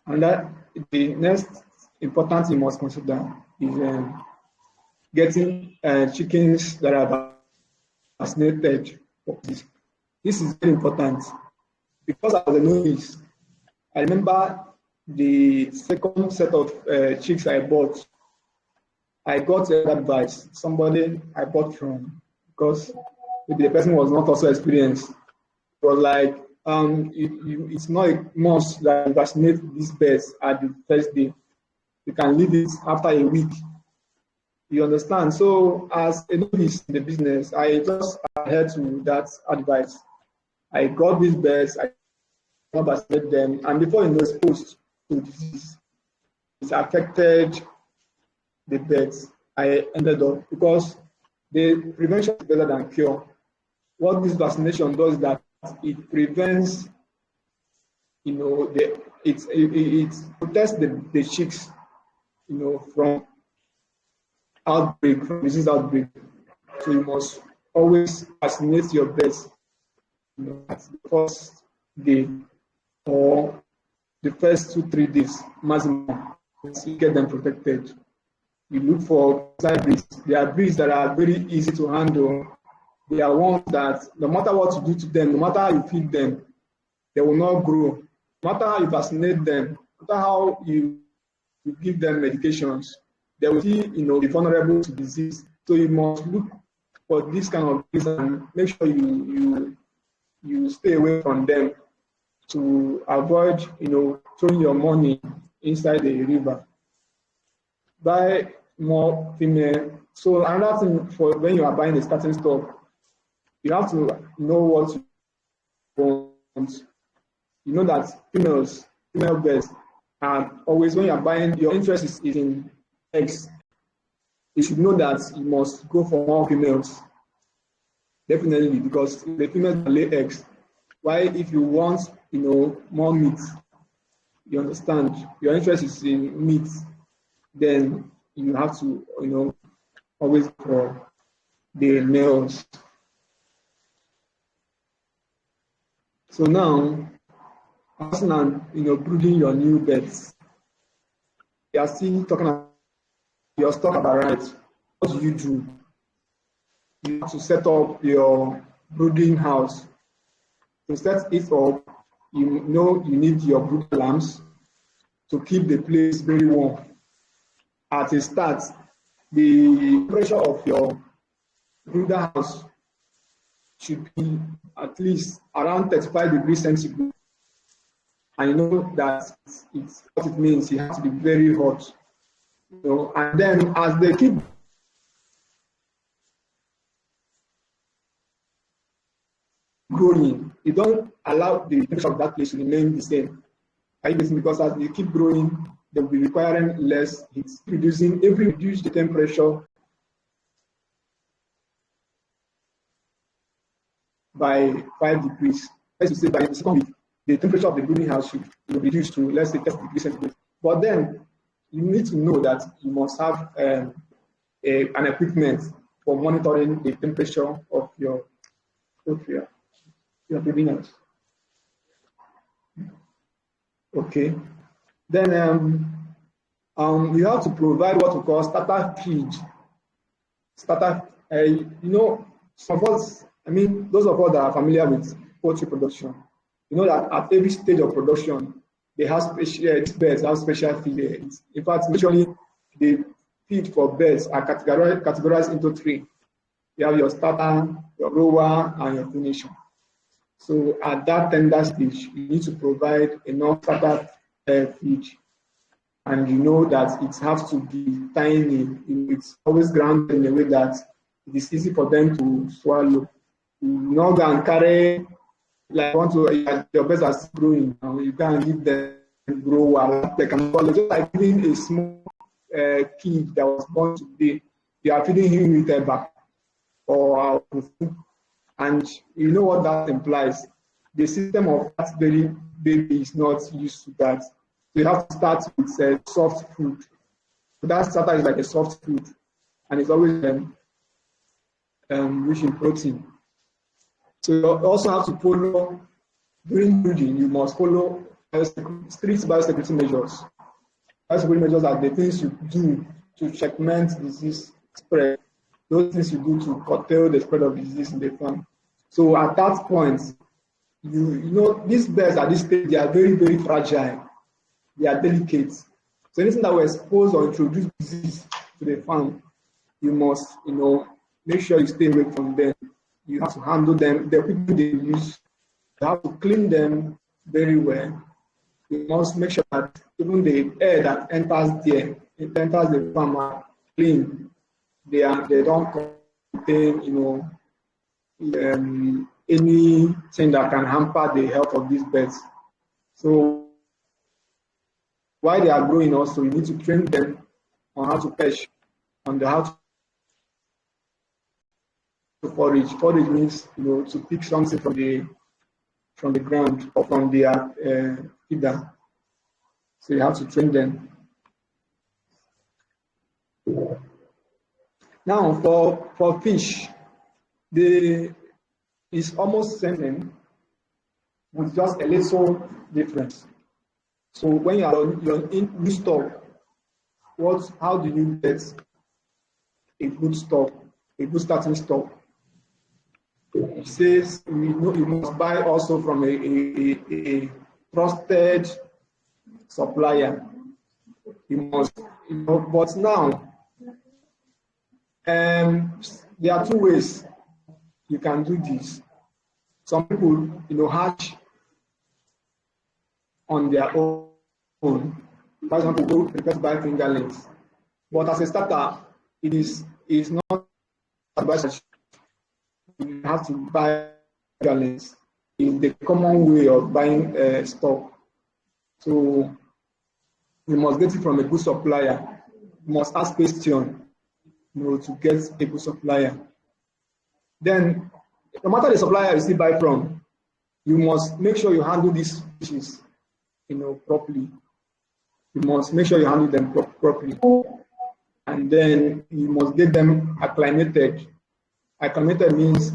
And that the next important thing you must consider is getting chickens that are vaccinated. This is very important because as a novice, I remember the second set of chicks I bought. I got advice. Somebody I bought from, because maybe the person was not also experienced. It was like, it's not a must that you vaccinate these birds at the first day. You can leave it after a week. You understand? So as a novice in the business, I just adhered to that advice. I got these birds, I vaccinated them, and before you know, exposed to disease, it affected the birds. I ended up, because the prevention is better than cure. What this vaccination does is that it prevents, you know, it protects the chicks, you know, from outbreak, from disease outbreak. So you must always vaccinate your birds, you know, at the first day or the first 2-3 days maximum to get them protected. You look for side breeds. There are breeds that are very easy to handle. They are ones that no matter what you do to them, no matter how you feed them, they will not grow. No matter how you vaccinate them, no matter how you give them medications, they will still, be vulnerable to disease. So you must look for this kind of things and make sure you stay away from them to avoid, throwing your money inside the river. Buy more female. So another thing for when you are buying a starting stock, you have to know what you want. You know that female birds, and always when you are buying, your interest is in eggs. You should know that you must go for more females. Definitely, because the females lay eggs. Why, if you want, more meat, you understand, your interest is in meat, then you have to, always for the males. So now, passing on, brooding your new birds. You are still talking about your stock variety. What do you do? You have to set up your brooding house. To set it up, you need your brood lamps to keep the place very warm. At a start, the temperature of your brooder house should be at least around 35 degrees centigrade. And you know that it's what it means. It has to be very hot. And then as they keep growing, you don't allow the temperature of that place to remain the same. Because as they keep growing, they'll be requiring less heat. Reduce the temperature by 5 degrees. Let's say by the second week, the temperature of the brooding house should be reduced to, let's say, 30 degrees centigrade. But then you need to know that you must have an equipment for monitoring the temperature of your brooding house. Okay. Then you have to provide what we call starter feed. Some of us, those of us that are familiar with poultry production, you know that at every stage of production, they have these birds have special feed. In fact, usually the feed for birds are categorized into three. You have your starter, your grower, and your finisher. So at that tender stage, you need to provide enough starter feed, and you know that it has to be tiny. It's always grounded in a way that it is easy for them to swallow. You not go and carry like your birds are still growing. You can give them grow well. They can swallow. Just like giving a small kid that was born today, you are feeding him with a back or food. And you know what that implies. The system of that very baby is not used to that. So you have to start with soft food. So that starter is like a soft food, and it's always rich in protein. So you also have to follow, during breeding, you must follow strict biosecurity measures. Biosecurity measures are the things you do to checkmate disease spread. Those things you do to curtail the spread of disease in the farm. So at that point, these birds at this stage, they are very, very fragile. They are delicate. So anything that will expose or introduce disease to the farm, you must, make sure you stay away from them. You have to handle them. The people they use, you have to clean them very well. You must make sure that even the air that enters there, it enters the farm are clean. They don't contain, anything that can hamper the health of these birds. So while they are growing also, you need to train them on how to perch, on how to forage. Forage means, to pick something from the ground or from their feeder. So you have to train them. Now for fish, it's almost same with just a little difference. So when you're in rooftop, how do you get a good stock, a good starting stock? It says you must buy also from a trusted supplier. You must, but now there are two ways you can do this. Some people, hatch on their own. For example, go prepare to buy fingerlings. But as a starter, it is not advisable. You have to buy fingerlings. It's the common way of buying stock. So you must get it from a good supplier. You must ask questions, to get a good supplier. Then, no matter the supplier you still buy from, you must make sure you handle these fishes, properly. You must make sure you handle them properly. And then you must get them acclimated. Acclimated means,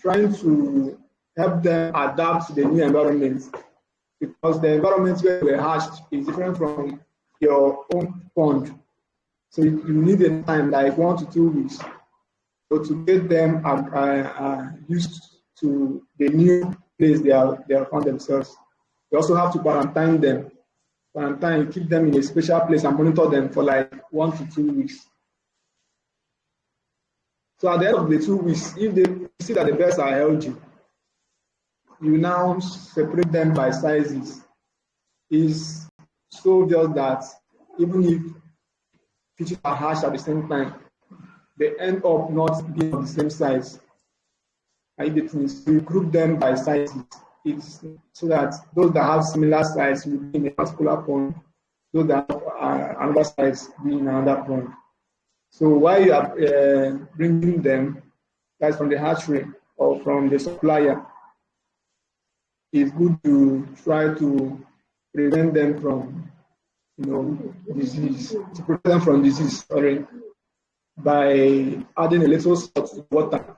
trying to help them adapt to the new environment. Because the environment where they were hatched is different from your own pond. So you need a time, like 1 to 2 weeks, to get them used to the new place they are found themselves. You also have to quarantine them. You keep them in a special place and monitor them for like 1 to 2 weeks. So at the end of the 2 weeks, if they see that the birds are healthy, you now separate them by sizes. It's so obvious that even if fishes are hatched at the same time, they end up not being of the same size. You group them by sizes. It's so that those that have similar size will be in a particular pond, those that have another size be in another pond. So while you are bringing them, that's from the hatchery or from the supplier, it's good to try to prevent them from, disease, to protect them from disease, by adding a little salt to water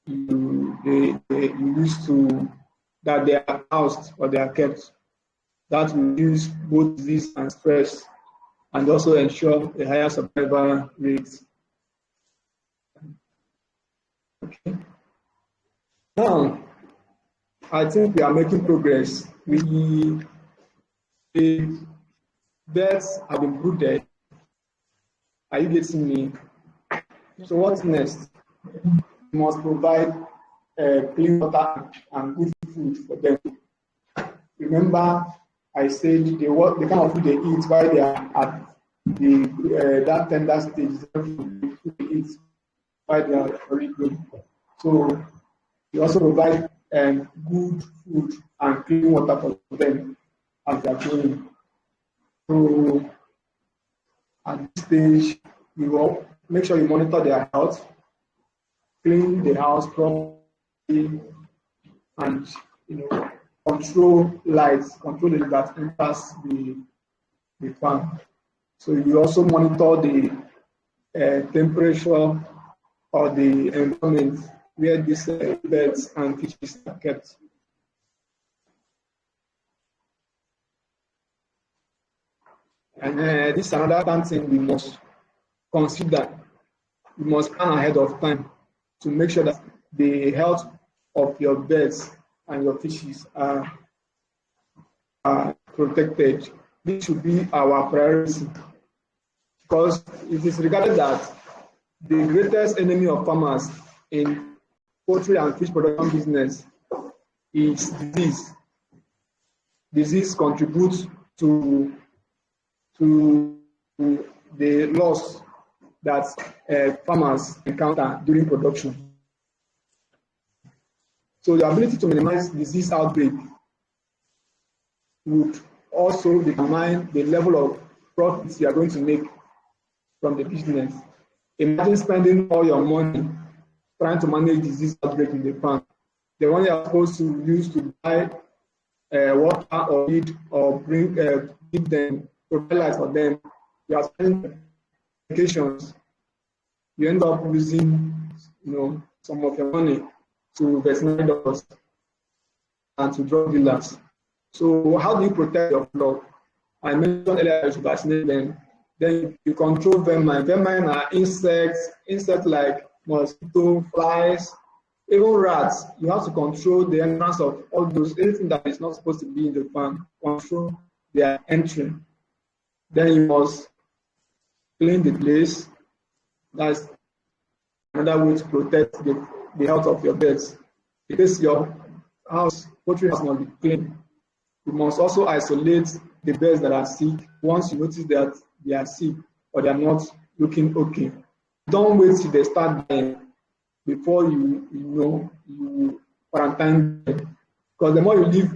you used to, that they are housed or they are kept. That will reduce both disease and stress and also ensure a higher survival rate. Okay. Now, I think we are making progress. The birds have been brooded. Are you getting me? So what's next? We must provide clean water and good food for them. Remember, I said the kind of food they eat while they are at that tender stage, they eat while they are already growing. So we also provide good food and clean water for them as they are growing. So at this stage, you will make sure you monitor their health, clean the house properly, and control lights, control the that enters the farm. So you also monitor the temperature or the environment where these birds and fishes are kept. And this is another thing we must consider. We must plan ahead of time to make sure that the health of your birds and your fishes are protected. This should be our priority, because it is regarded that the greatest enemy of farmers in poultry and fish production business is disease. Disease contributes to the loss that farmers encounter during production. So the ability to minimize disease outbreak would also determine the level of profits you are going to make from the business. Imagine spending all your money trying to manage disease outbreak in the farm. The one you are supposed to use to buy water or feed or give them, provide light for them, you are spending medications. You end up losing, some of your money to veterinary doctors and to drug dealers. So how do you protect your flock? I mentioned earlier you should vaccinate them. Then you control vermin. Vermin are insects like mosquito, flies, even rats. You have to control the entrance of all those, anything that is not supposed to be in the farm, control their entry. Then you must clean the place. That's another way to protect the health of your birds. Because your poultry house must be clean. You must also isolate the birds that are sick once you notice that they are sick or they are not looking okay. Don't wait till they start dying before you quarantine them. Because the more you leave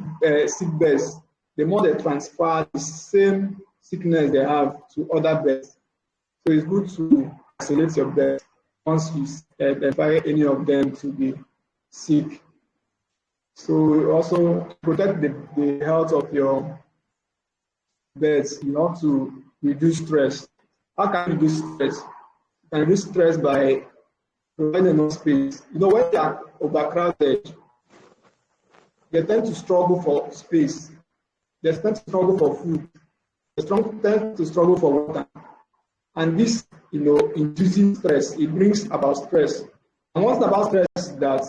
sick birds, the more they transfer the same sickness they have to other birds. So it's good to isolate your birds once you identify any of them to be sick. So also protect the health of your birds. You have to reduce stress. How can you reduce stress? You can reduce stress by providing enough space. When they are overcrowded, they tend to struggle for space. They tend to struggle for food. They tend to struggle for water. And this, induces stress. It brings about stress. And what's about stress is that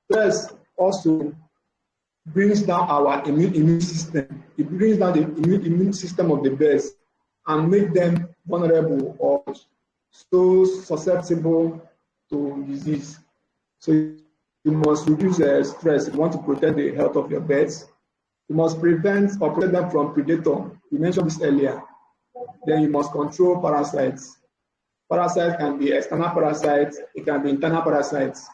stress also brings down our immune system. It brings down the immune system of the birds and make them vulnerable or so susceptible to disease. So you must reduce stress if you want to protect the health of your birds. You must prevent or protect them from predator. We mentioned this earlier. Then you must control parasites. Parasites can be external parasites, it can be internal parasites.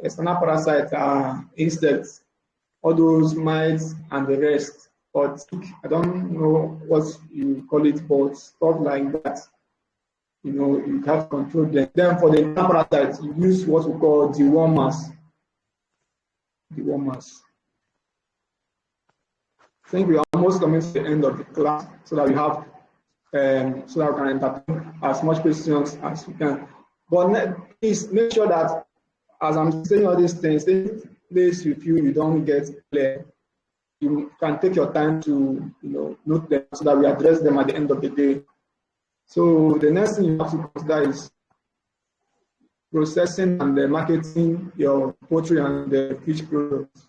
External parasites are insects, all those mites and the rest. But I don't know what you call it, but stuff like that. You have to control them. Then for the internal parasites, you use what we call dewormers. I think we are almost coming to the end of the class so that we have so that we can entertain as much questions as we can. But please make sure that as I'm saying all these things, any place you feel you don't get clear, you can take your time to note them so that we address them at the end of the day. So the next thing you have to consider is processing and marketing your poultry and the fish products.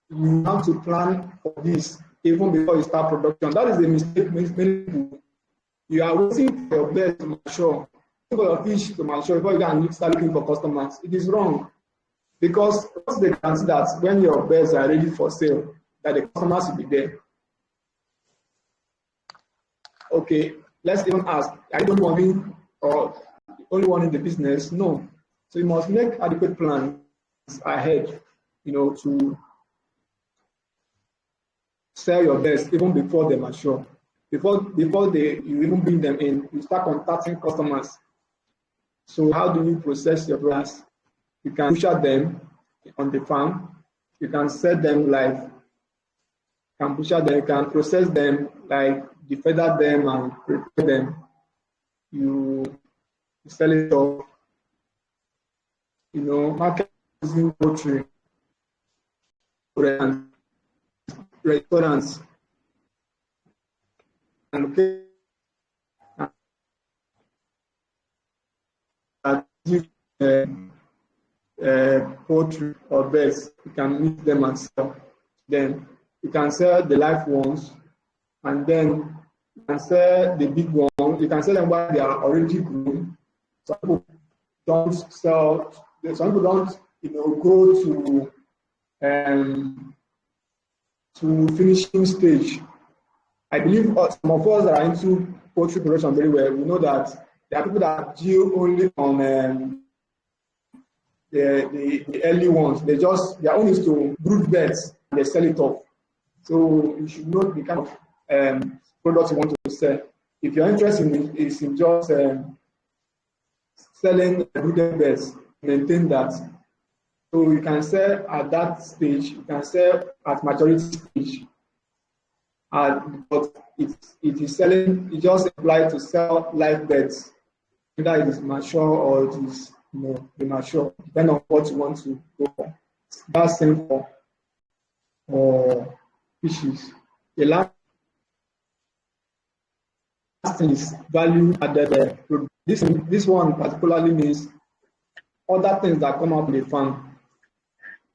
You have to plan for this even before you start production. That is the mistake many people. You are waiting for your bird to mature, for your fish to mature before you can start looking for customers. It is wrong, because once they can see that when your birds are ready for sale, that the customers will be there. Okay, let's even ask, are you the only one or the only one in the business? No. So you must make adequate plans ahead, to sell your birds even before they mature. Before you even bring them in, you start contacting customers. So how do you process your products? You can butcher them on the farm. You can sell them live. You can butcher them. You can process them, like defeather them and prepare them. You sell it off. Market using poultry, restaurants, and poultry or birds. You can meet them and sell them. You can sell the live ones, and then you can sell the big ones. You can sell them while they are already grown. Some people don't sell. Some people don't, go to finishing stage. I believe some of us that are into poultry production very well. We know that there are people that deal only on the early ones. Their own is to brood birds and they sell it off. So you should know the kind of products you want to sell. If your interest is in just selling brooded birds, maintain that. So you can sell at that stage. You can sell at maturity stage. But it is selling. It just applies to sell live birds, whether it is mature or it is immature, depending on what you want to go for. That's same for fishes. The last thing is value added. This one particularly means other things that come out from the farm.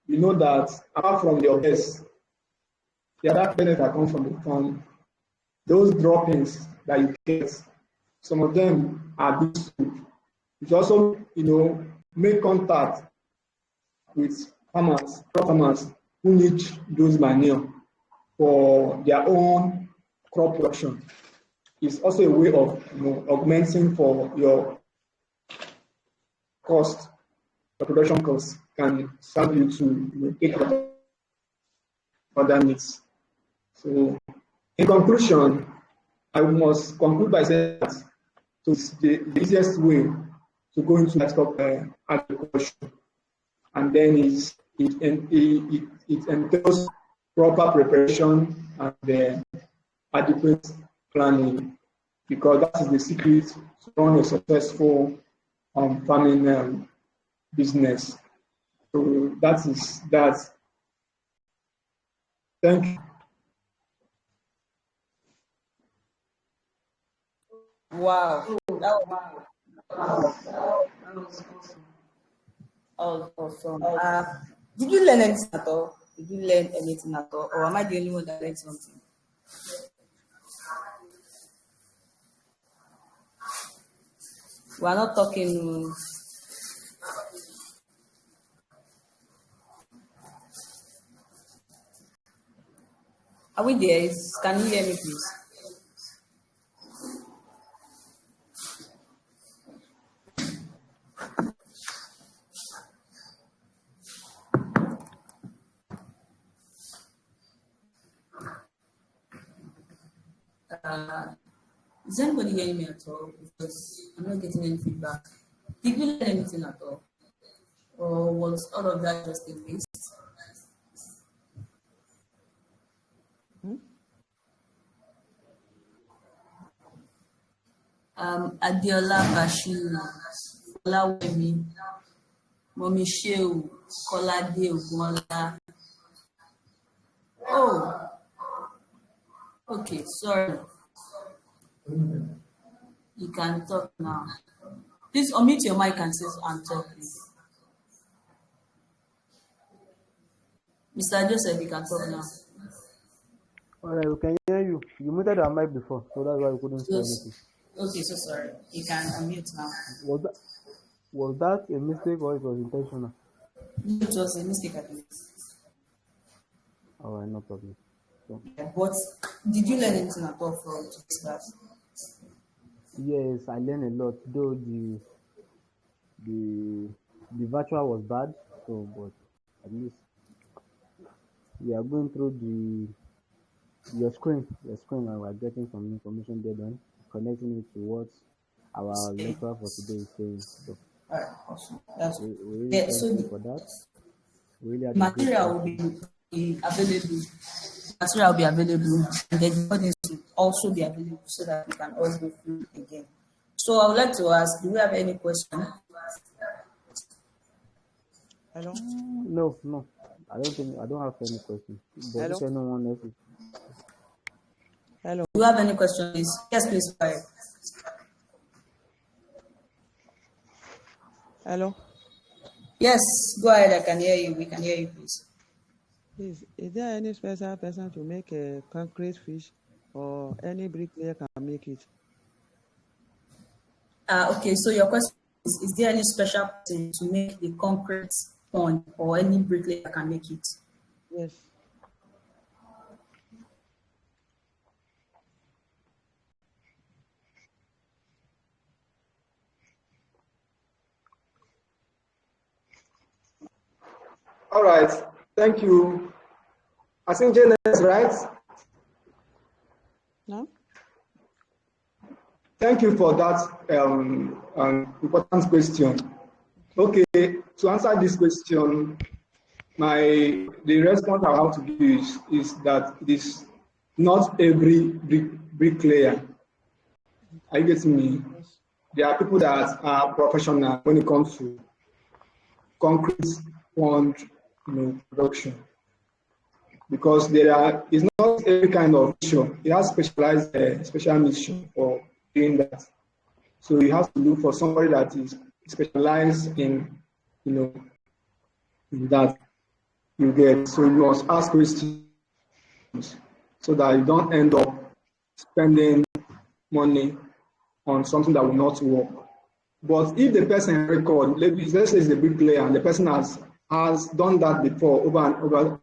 You know that apart from your best, the other benefits that come from the farm, those droppings that you get, some of them are good food. It also, make contact with farmers, crop farmers who need those manure for their own crop production. It's also a way of augmenting for your cost, the production cost can serve you to take other needs. So, in conclusion, I must conclude by saying that it's the easiest way to go into livestock agriculture, and then it entails proper preparation and adequate planning, because that is the secret to run a successful farming business. So that is that. Thank you. Wow, that was awesome. Did you learn anything at all? Did you learn anything at all, or am I the only one that learned something? We are not talking. Are we there? Can you hear me, please? Is anybody hearing me at all? Because I'm not getting any feedback. Did you learn anything at all? Or was all of that just a waste? Adiola Bashiru, Olawemi, Momi Sheu, Kolade Ogunla. Oh, okay, sorry. You can talk now. Please unmute your mic and talk, please. Mr. Joseph, you can talk now. All right, we can hear you. You muted our mic before, so that's why we couldn't say anything. Okay, so sorry. You can unmute now. Was that a mistake or it was intentional? It was a mistake, I think. All right, no problem. So, Yeah, but did you learn anything at all from this class? yes, I learned a lot, though the virtual was bad, so but at least we are going through your screen, and we're getting some information there, then connecting it to what our lecturer for today is saying. So All right, awesome. That's we really yeah, thank so you the for that. We really had a great material will session. be available. Material will be available, and the recordings will also be available so that we can always go through it again. So I would like to ask, do we have any question? Hello? No, I don't have any questions. But Hello? if anyone else is, Hello? Do you have any questions? Yes, please. Go ahead. Hello? Yes, go ahead. I can hear you. We can hear you, please. Please, is there any special person to make a concrete fish, or any bricklayer can make it? Okay, so your question is there any special person to make the concrete pond, or any bricklayer can make it? Yes. All right. Thank you. I think Jane is right. No? Thank you for that important question. Okay, to answer this question, the response I have to give is that it is not every bricklayer. Are you getting me? Yes. There are people that are professional when it comes to concrete pond, production, because it's not every kind of mission. It has specialized special mission for doing that. So you have to look for somebody that is specialized in, you know, in that you get. So you must ask questions so that you don't end up spending money on something that will not work. But if the person record, let's say it's a big player and the person has done that before over and over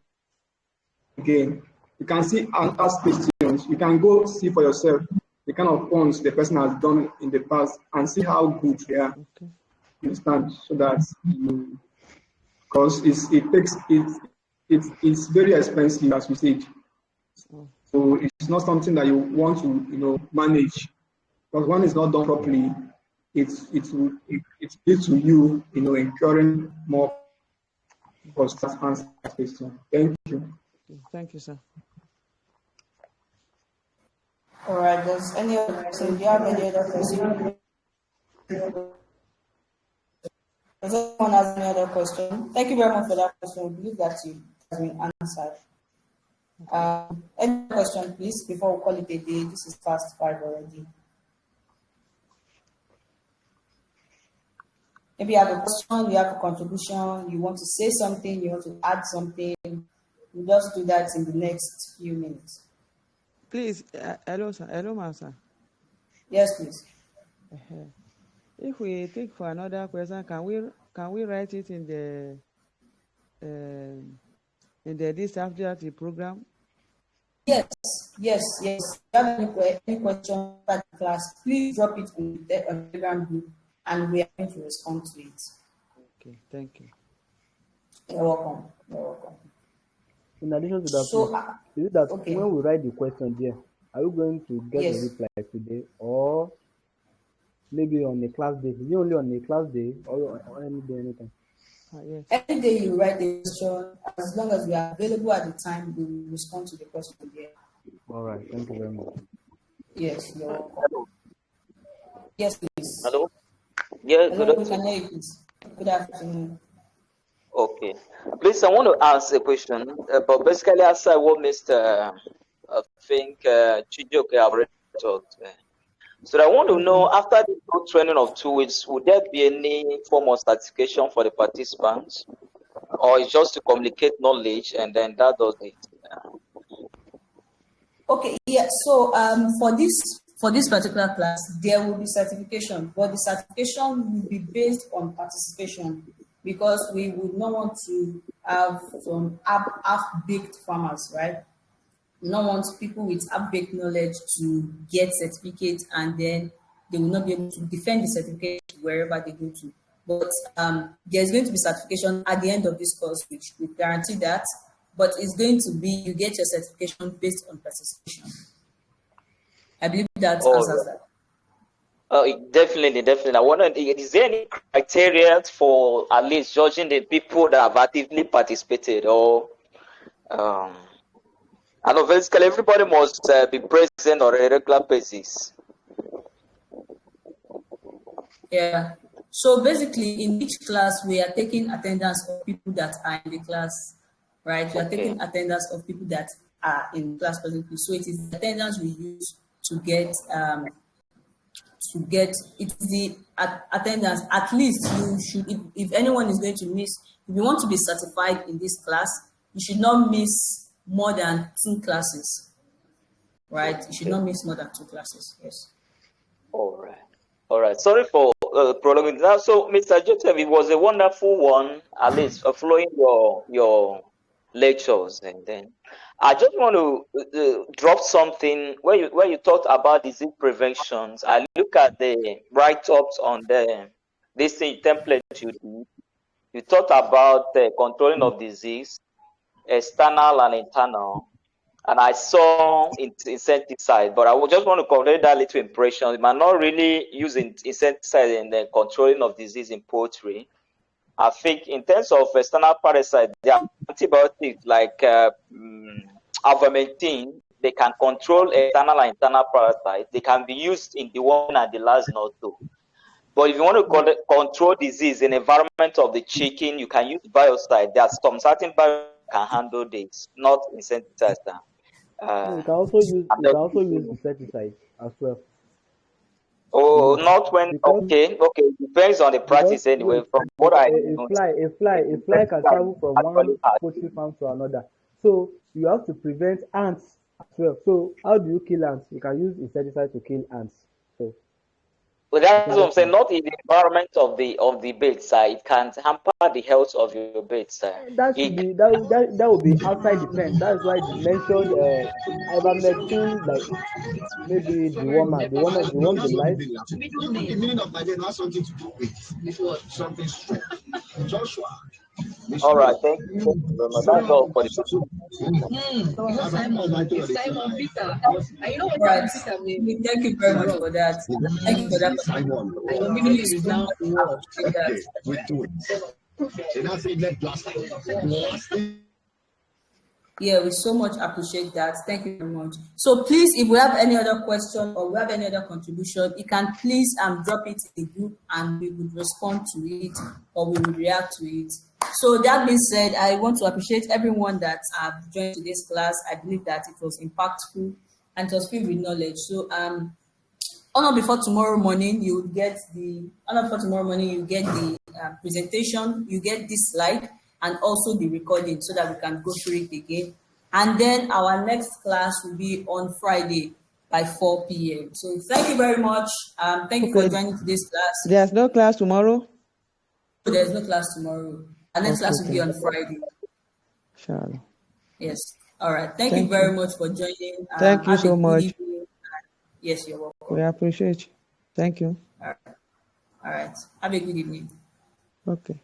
again, you can see and ask questions. You can go see for yourself the kind of funds the person has done in the past and see how good they are. Okay. You understand? So that because it's very expensive as we said. Oh, So it's not something that you want to manage because when it's not done properly, it leads to incurring more cost. That answers that question. Thank you. okay. Thank you, sir. All right. Does any other person? Do you have any other question? Does anyone have any other question? Thank you very much for that question. We believe that you has been answered. Any question, please, before we call it a day? This is past 5 already. Maybe you have a question, you have a contribution, you want to say something, you want to add something. We'll just do that in the next few minutes. Please, hello, sir. Hello, ma'am, sir. Yes, please. If we think for another question, can we write it in the this after the program? Yes, yes, yes. If you have any question about the class, please drop it on the Telegram group and we are going to respond to it. Okay, thank you. You're welcome. You're welcome. In addition to that, So, please, is it that okay. when we write the question there, are we going to get a Yes. reply today or maybe on a class day? Is it only on a class day or any day, anytime? Yes. Any day you write a question, as long as we are available at the time, we will respond to the question there. All right. Thank you very much. Yes, you're welcome. Hello. Yes, please. Hello. Yeah, good Hello, we can afternoon. hear you, please. Good afternoon. Okay. Please, I want to ask a question, but basically, aside what Mr. I think Chijoke have already talked. So I want to know, after the whole training of 2 weeks, would there be any form of certification for the participants, or it's just to communicate knowledge and then that does it? Okay, yeah. So for this particular class, there will be certification, but the certification will be based on participation because we would not want to have some half-baked farmers, right? We don't want people with half-baked knowledge to get certificates and then they will not be able to defend the certificate wherever they go to. But there's going to be certification at the end of this course, which we guarantee that. But it's going to be you get your certification based on participation. I believe that answers that. Definitely. I wonder, is there any criteria for at least judging the people that have actively participated, or I know basically everybody must be present on a regular basis? Yeah. So basically, in each class, we are taking attendance of people that are in the class, right? We are Okay. taking attendance of people that are in class presently. So it is the attendance we use to get it's the attendance. At least you should, if anyone is going to miss, if you want to be certified in this class, you should not miss more than 2 classes, right? You should not miss more than 2 classes. Yes. All right. Sorry for prolonging that. So, Mr. Joseph, it was a wonderful one, at least following your lectures, and then I just want to drop something where you talked about disease preventions. I look at the write-ups on this thing template you did. You talked about the controlling of disease, external and internal. And I saw insecticide, but I would just want to convey that little impression. It might not really use insecticide in the controlling of disease in poultry. I think in terms of external parasites, there are antibiotics like avermectin. They can control external and internal parasites. They can be used in the one and the last node too. But if you want to control disease in the environment of the chicken, you can use biocide. There are some certain biocides can handle this, not insecticides. No, you can also use insecticide as well. Oh, Yes, not when. because Okay, okay. Depends on the practice anyway. wait, From what I a know, fly a fly a fly can that travel from actually one hard. poultry farm to another. So you have to prevent ants as well. So how do you kill ants? You can use insecticide to kill ants. So But I that's think what I'm that saying. is Not in the environment of the bed side. It can hamper the health of your bed side. that should It be that would be outside the fence. That's why they mentioned ivermectin, like maybe the one with the light. The meaning of my name has something to do with something strong. Joshua. all right. Thank you very much. That's all for the. All right. Thank you very much for that. Thank you for that contribution. We so much appreciate that. Yeah, we so much appreciate that. Thank you very much. So please, if we have any other question or we have any other contribution, you can please drop it in the group and we would respond to it or we will react to it. So that being said, I want to appreciate everyone that have joined today's class. I believe that it was impactful and it was filled with knowledge. So on or before tomorrow morning, you get the on or before tomorrow morning, you get the presentation, you get this slide, and also the recording, so that we can go through it again. And then our next class will be on Friday by 4 p.m. So thank you very much. Thank you for Okay. joining today's class. There's no class tomorrow? So there's no class tomorrow. Our next Okay, class will be thank on you. Friday. Sure. Yes. All right. Thank you Thank you. very much for joining. Thank you Have a so good much. evening. Yes, you're We welcome. appreciate you. Thank you. All right. All right. Have a good evening. Okay.